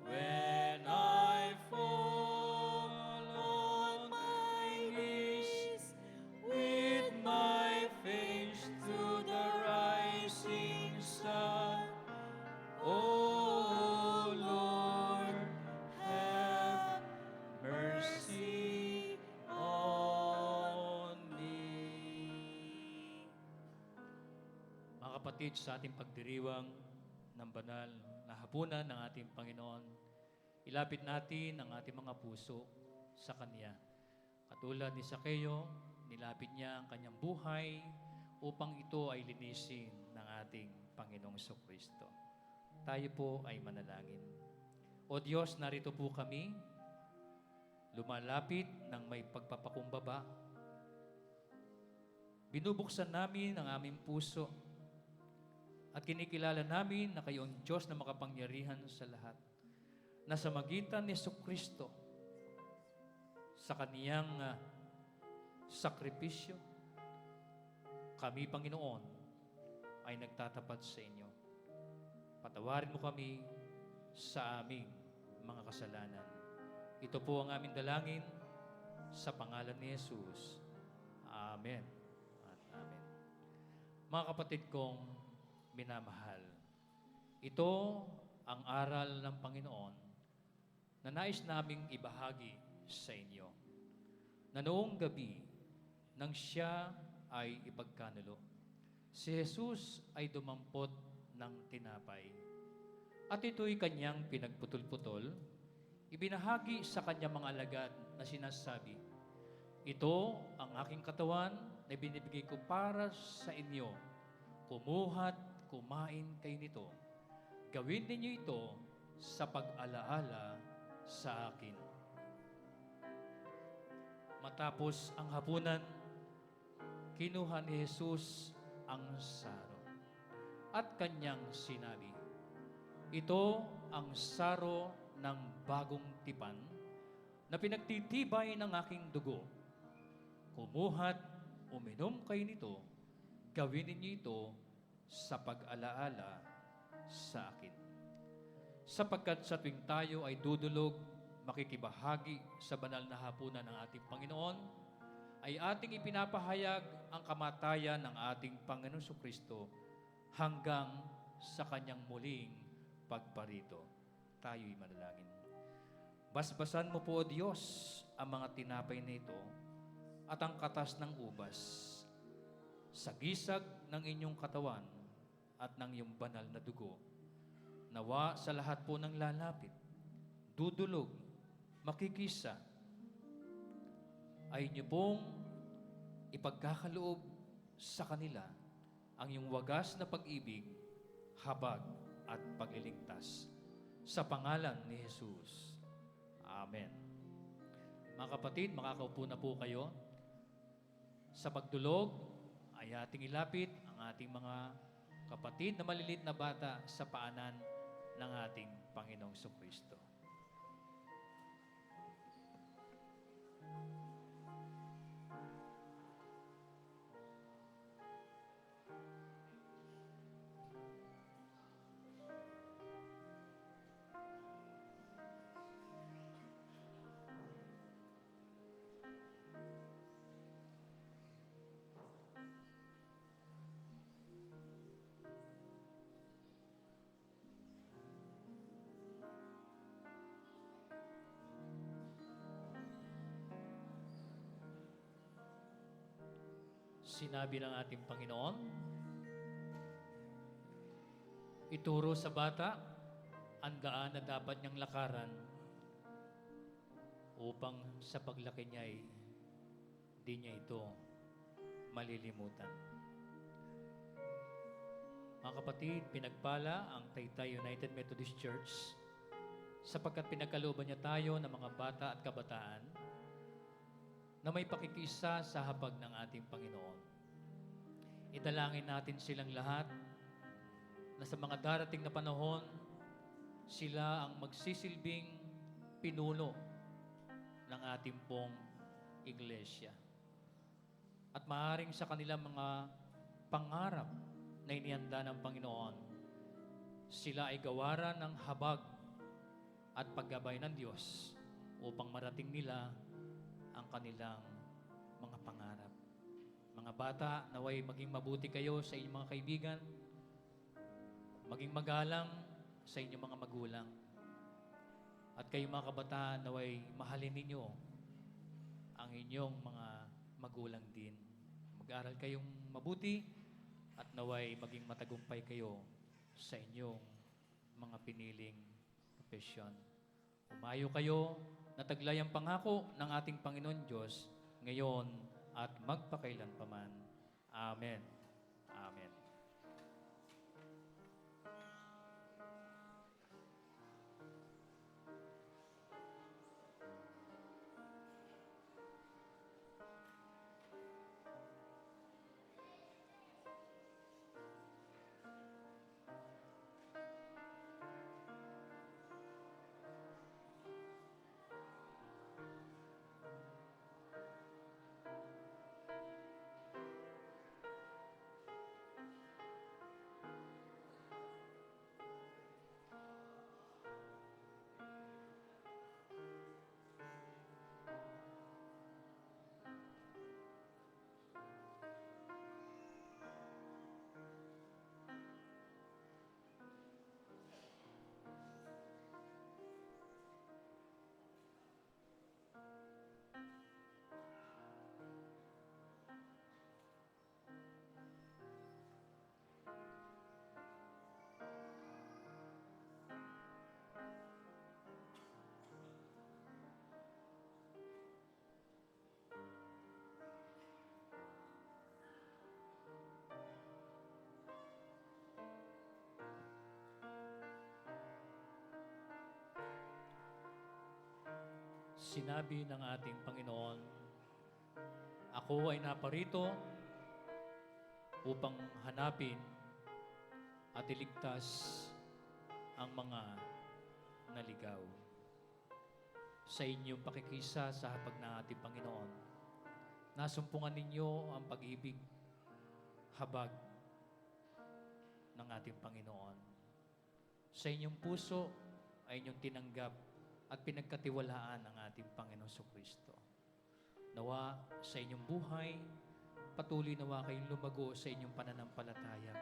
When I fall on my knees with my face to the rising sun, oh Lord, have mercy on me. Mga kapatid, sa ating pagdiriwang ng banal na hapunan ng ating Panginoon, ilapit natin ang ating mga puso sa Kanya. Katulad ni Sakeo, nilapit niya ang kanyang buhay upang ito ay linisin ng ating Panginoong Kristo. Tayo po ay manalangin. O Diyos, narito po kami, lumalapit ng may pagpapakumbaba. Binubuksan namin ang aming puso at kinikilala namin na kayo ang Diyos na makapangyarihan sa lahat, na sa magitan ni Kristo, sa kaniyang sakripisyo, kami, Panginoon, ay nagtatapat sa inyo. Patawarin mo kami sa aming mga kasalanan. Ito po ang aming dalangin sa pangalan ni Jesus. Amen. At amen. Mga kapatid kong minamahal, ito ang aral ng Panginoon na nais naming ibahagi sa inyo. Na noong gabi, nang siya ay ipagkanulo, si Jesus ay dumampot ng tinapay. At ito'y kanyang pinagputol-putol, ibinahagi sa kanyang mga alagad na sinasabi, ito ang aking katawan na binibigay ko para sa inyo. Kumuha't kumain kayo nito. Gawin ninyo ito sa pag-alaala sa akin. Matapos ang hapunan, kinuha ni Jesus ang saro at kanyang sinabi, ito ang saro ng bagong tipan na pinagtitibay ng aking dugo. Kumuha't uminom kayo nito, gawin ninyo ito sa pag-alaala sa akin. Sapagkat sa tuwing tayo ay dudulog, makikibahagi sa banal na hapunan ng ating Panginoon, ay ating ipinapahayag ang kamatayan ng ating Panginoon Kristo hanggang sa kanyang muling pagparito. Tayo'y manalangin. Basbasan mo po, O Diyos, ang mga tinapay na ito at ang katas ng ubas sa gisag ng inyong katawan at ng iyong banal na dugo. Nawa sa lahat po ng lalapit, dudulog, makikisa, ay inyo pong ipagkakaloob sa kanila ang iyong wagas na pag-ibig, habag at pagliligtas. Sa pangalan ni Jesus. Amen. Mga kapatid, makakaupo na po kayo. Sa pagdulog ay ating ilapit ang ating mga kapatid na malilit na bata sa paanan ng ating Panginoong Kristo. Sinabi ng ating Panginoon, ituro sa bata ang daan na dapat niyang lakaran upang sa paglaki niya ay di niya ito malilimutan. Mga kapatid, pinagpala ang Taytay United Methodist Church sapagkat pinagkalooban niya tayo ng mga bata at kabataan na may pakikisa sa habag ng ating Panginoon. Idalangin natin silang lahat na sa mga darating na panahon, sila ang magsisilbing pinuno ng ating pong iglesia. At maaaring sa kanilang mga pangarap na inihanda ng Panginoon, sila ay gawaran ng habag at paggabay ng Diyos upang marating nila ang kanilang mga pangarap. Mga bata, naway maging mabuti kayo sa inyong mga kaibigan, maging magalang sa inyong mga magulang. At kayo mga kabataan, naway mahalin ninyo ang inyong mga magulang din. Mag-aral kayong mabuti at naway maging matagumpay kayo sa inyong mga piniling profesyon. Umayo kayo na taglay ang pangako ng ating Panginoon Diyos ngayon at magpakailanpaman. Amen. Amen. Sinabi ng ating Panginoon, ako ay naparito upang hanapin at iligtas ang mga naligaw. Sa inyong pakikisa sa hapag ng ating Panginoon, nasumpungan ninyo ang pag-ibig, habag ng ating Panginoon. Sa inyong puso ay inyong tinanggap at pinagkatiwalaan ang ating Panginoon Kristo. Nawa sa inyong buhay, patuloy nawa kayong lumago sa inyong pananampalataya.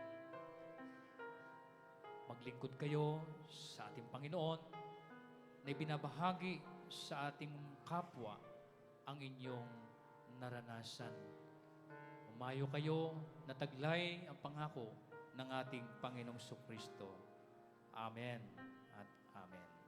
Maglingkod kayo sa ating Panginoon na ibinabahagi sa ating kapwa ang inyong naranasan. Umayo kayo na taglay ang pangako ng ating Panginoong Kristo. Amen at amen.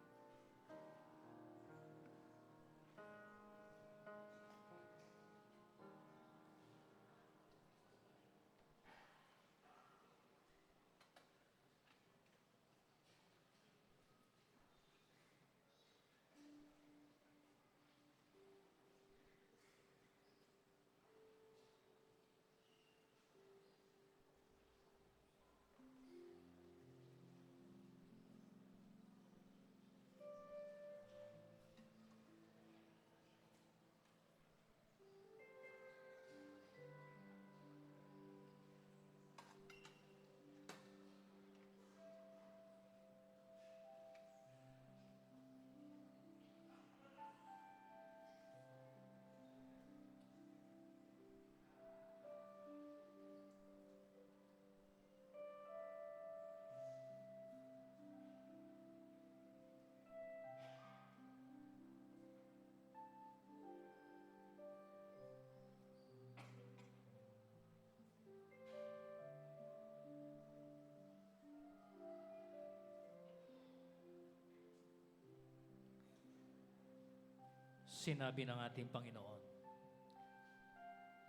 Sinabi ng ating Panginoon,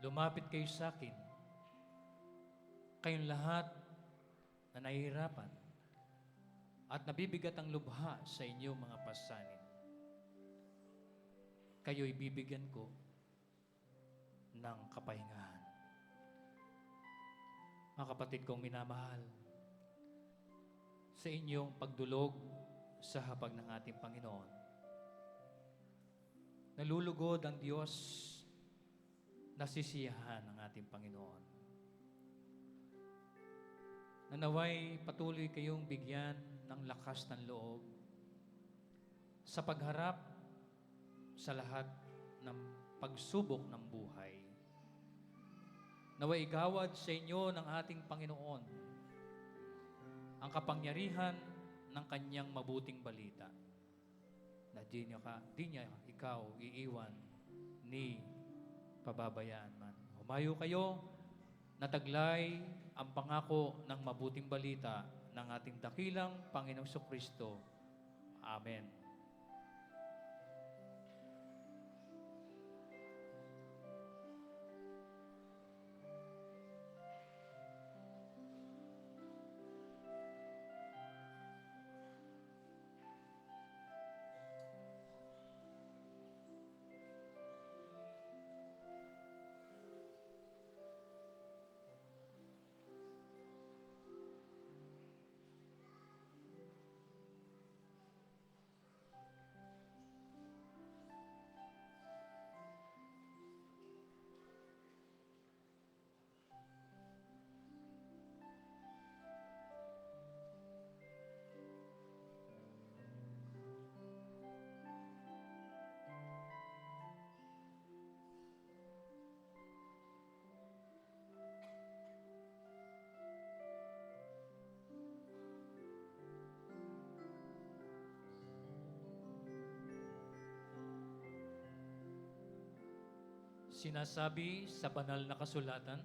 lumapit kayo sa akin, kayong lahat na nahihirapan at nabibigat ang lubha sa inyong mga pasanin. Kayo'y bibigyan ko ng kapahingahan. Mga kapatid kong minamahal, sa inyong pagdulog sa hapag ng ating Panginoon, nalulugod ang Diyos, nasisiyahan ng ating Panginoon. Nanaway patuloy kayong bigyan ng lakas ng loob sa pagharap sa lahat ng pagsubok ng buhay. Naway igawad sa inyo ng ating Panginoon ang kapangyarihan ng kanyang mabuting balita na di niya ikaw iiwan ni pababayaan man. Humayo kayo na taglay ang pangako ng mabuting balita ng ating dakilang Panginoong Kristo. Amen. Sinasabi sa banal na kasulatan,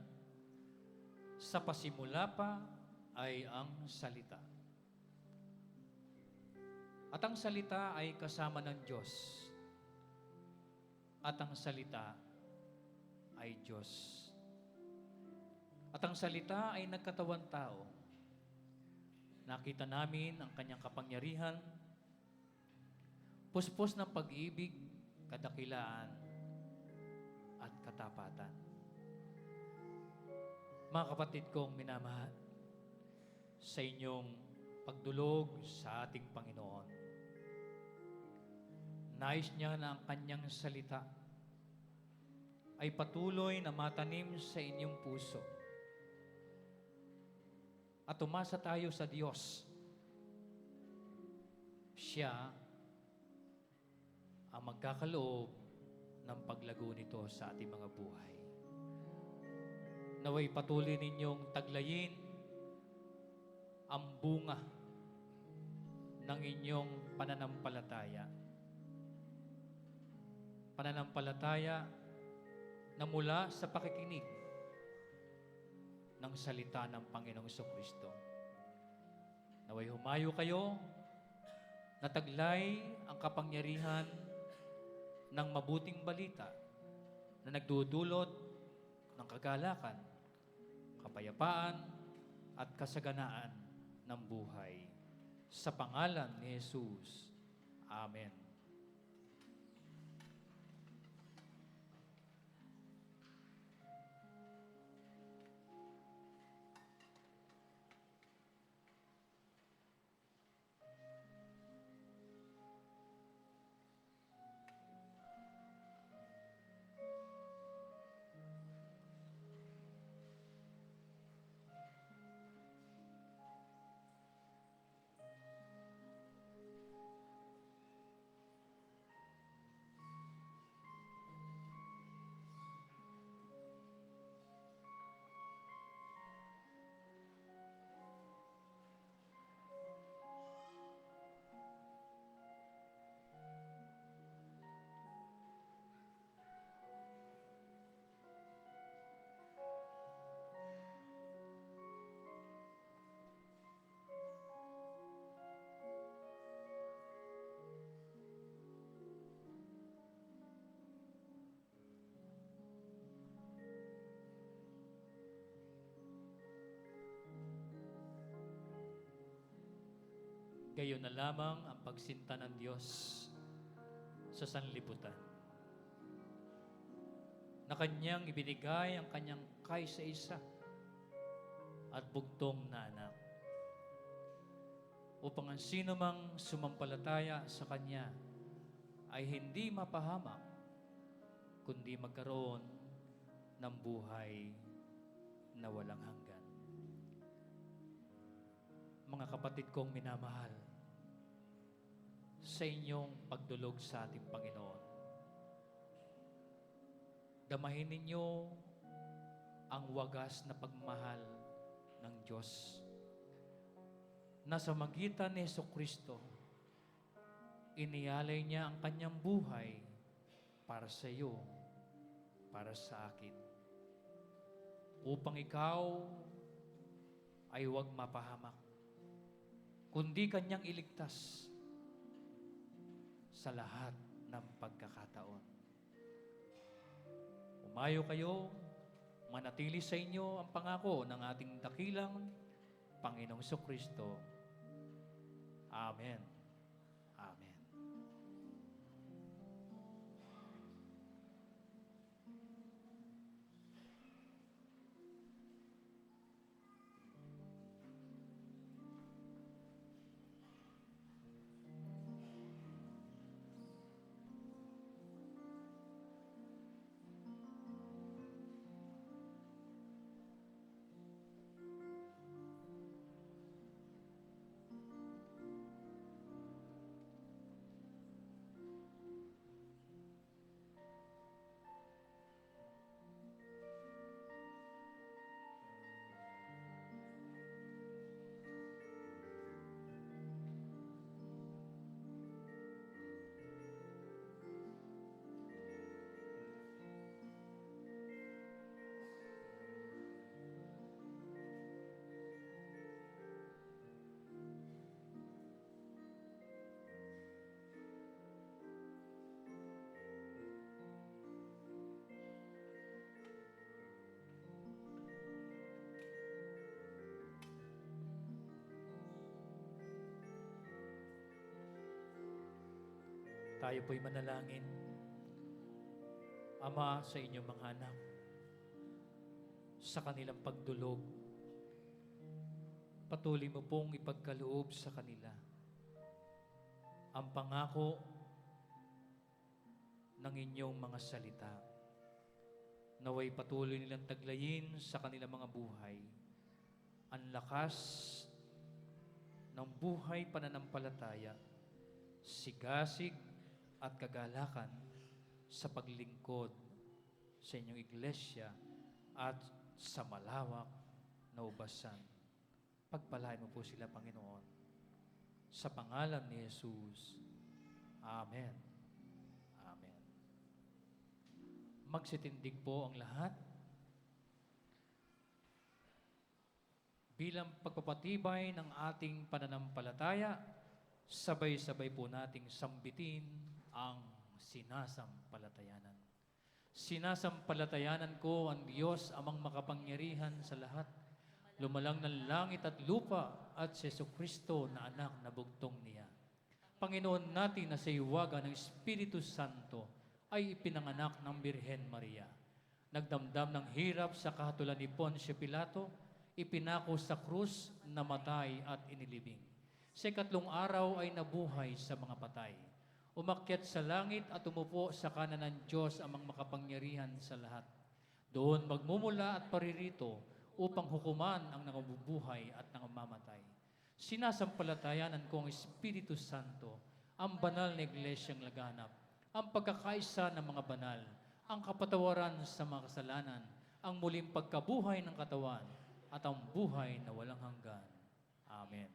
sa pasimula pa ay ang salita. At ang salita ay kasama ng Diyos. At ang salita ay Diyos. At ang salita ay nagkatawan tao. Nakita namin ang kanyang kapangyarihan, puspos ng pag-ibig kadakilaan, at katapatan. Mga kapatid kong minamahal, sa inyong pagdulog sa ating Panginoon, nais niya na ang kanyang salita ay patuloy na matanim sa inyong puso. At umasa tayo sa Diyos. Siya ang magkakaloob ng paglago nito sa ating mga buhay. Naway patuloy ninyong taglayin ang bunga ng inyong pananampalataya. Pananampalataya na mula sa pakikinig ng salita ng Panginoong Kristo. Naway humayo kayo, nataglay ang kapangyarihan ng mabuting balita na nagdudulot ng kagalakan, kapayapaan, at kasaganaan ng buhay. Sa pangalan ni Jesus. Amen. Gayon na lamang ang pagsinta ng Diyos sa sanlibutan, na Kanyang ibinigay ang Kanyang kaisa-isa at bugtong na anak, upang ang sino mang sumampalataya sa Kanya ay hindi mapahamak, kundi magkaroon ng buhay na walang hanggan. Mga kapatid kong minamahal, sa inyong pagdulog sa ating Panginoon, damahin ninyo ang wagas na pagmahal ng Diyos na sa magitan ni Jesucristo, inialay niya ang kanyang buhay para sa iyo, para sa akin, upang ikaw ay huwag mapahamak, kundi kanyang iligtas sa lahat ng pagkakataon. Umayo kayo, manatili sa inyo ang pangako ng ating dakilang Panginoong Jesucristo. Amen. Amen. Tayo po'y manalangin. Ama, sa inyong mga anak, sa kanilang pagdulog, patuloy mo pong ipagkaloob sa kanila ang pangako ng inyong mga salita. Naway patuloy nilang taglayin sa kanilang mga buhay ang lakas ng buhay pananampalataya, sigasig at kagalakan sa paglingkod sa inyong iglesia at sa malawak na ubasan. Pagpalain mo po sila, Panginoon. Sa pangalan ni Jesus. Amen. Amen. Magsitindig po ang lahat. Bilang pagpapatibay ng ating pananampalataya, sabay-sabay po nating sambitin ang sinasampalatayanan. Sinasampalatayanan ko ang Diyos amang makapangyarihan sa lahat, lumalang ng langit at lupa, at si Jesucristo na anak na bugtong niya. Panginoon natin na sa iwaga ng Espiritu Santo ay ipinanganak ng Birhen Maria. Nagdamdam ng hirap sa kahatulan ni Poncio Pilato, ipinako sa krus, namatay at inilibing. Sa ikatlong araw ay nabuhay sa mga patay. Umakyat sa langit at umupo sa kanan ng Diyos amang makapangyarihan sa lahat. Doon magmumula at paririto upang hukuman ang nangabubuhay at nangamamamatay. Sinasampalatayanan ko ang Espiritu Santo, ang banal na iglesyang laganap, ang pagkakaisa ng mga banal, ang kapatawaran sa mga kasalanan, ang muling pagkabuhay ng katawan, at ang buhay na walang hanggan. Amen.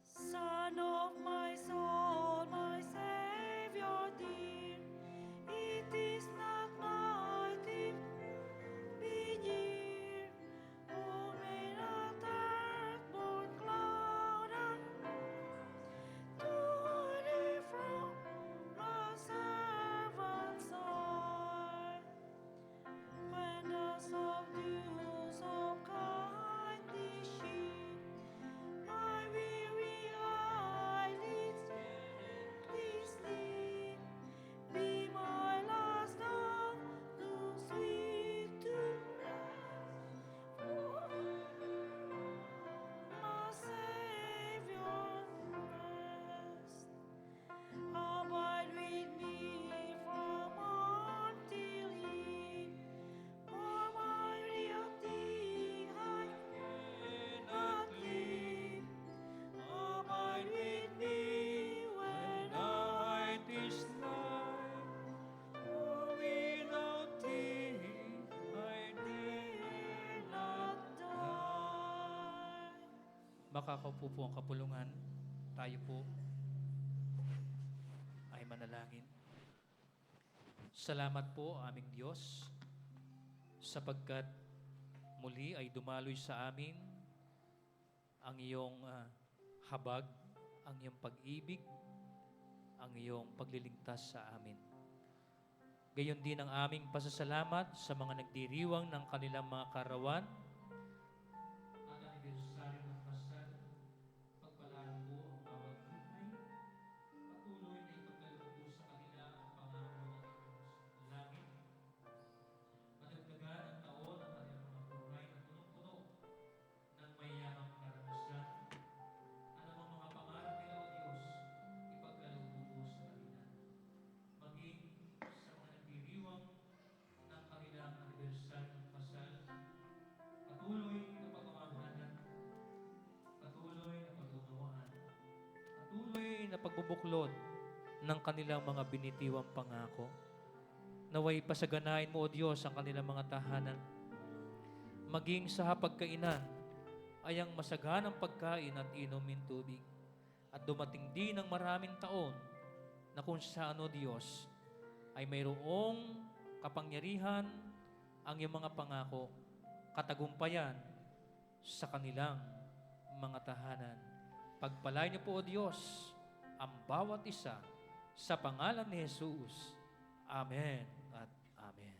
Son of my soul, my Savior dear, it is not night if be near. Oh, may not earth born cloud and turn from the servant's side. When the subdues of kindly sheep my weary eyelids gently sleep, be my last hour too sweet to rest. My Savior's rest, abide with me from morn till eve. For my reality I cannot live. Abide with me when night is night, for without thee I dare not die. Makakaupo po ang kapulungan. Tayo po ay manalangin. Salamat po, aming Diyos, sapagkat muli ay dumaloy sa amin ang iyong habag, ang iyong pag-ibig, ang iyong pagliligtas sa amin. Gayon din ang aming pasasalamat sa mga nagdiriwang ng kanilang mga karawan at ang anibersaryo ng kasal. Pagpalaan po ang bawat buhay, patuloy na ipagkaloob sa kanila ang pangako ng Diyos langit. Madagdagan ang taon ang kanilang mga buhay na punong-puno ng mayayamang karanasan. Anumang mga pangarap nila, O Diyos, ipagkaloob po sa kanila. Maging sa mga nagdiriwang ng kanilang anibersaryo ng kasal, patuloy na pagmamahalan, patuloy na pag-unawaan, patuloy na pagbubuklod ng kanilang mga binitiwang pangako. Naway pasaganain mo, O Diyos, ang kanilang mga tahanan. Maging sa hapagkainan ay ang masaganang pagkain at inumin tubig. At dumating din ang maraming taon na kung saan, O Diyos, ay mayroong kapangyarihan ang iyong mga pangako, katagumpayan sa kanilang mga tahanan. Pagpalain niyo po, O Diyos, ang bawat isa sa pangalan ni Jesus. Amen at amen.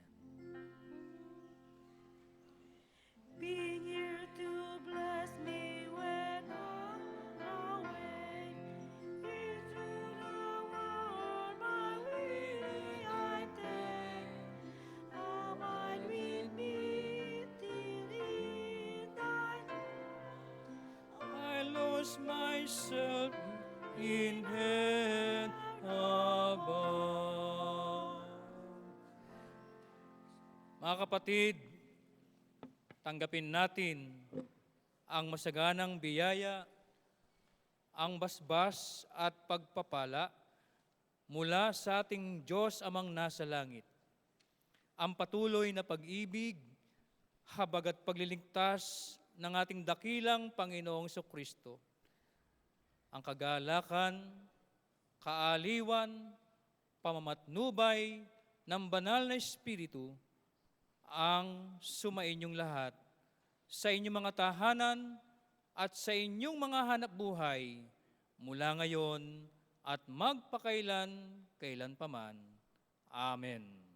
Be near to bless me when I'm away. Into the world my way I take. Abide with me till in thine. I lost myself in heaven above. Mga kapatid, tanggapin natin ang masaganang biyaya, ang basbas at pagpapala mula sa ating Diyos amang nasa langit. Ang patuloy na pag-ibig, habag at pagliligtas ng ating dakilang Panginoong Kristo. Ang kagalakan, kaaliwan, pamamatnubay ng banal na Espiritu ang sumainyong lahat sa inyong mga tahanan at sa inyong mga hanap buhay mula ngayon at magpakailan paman. Amen.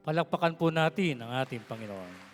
Palakpakan po natin ang ating Panginoon.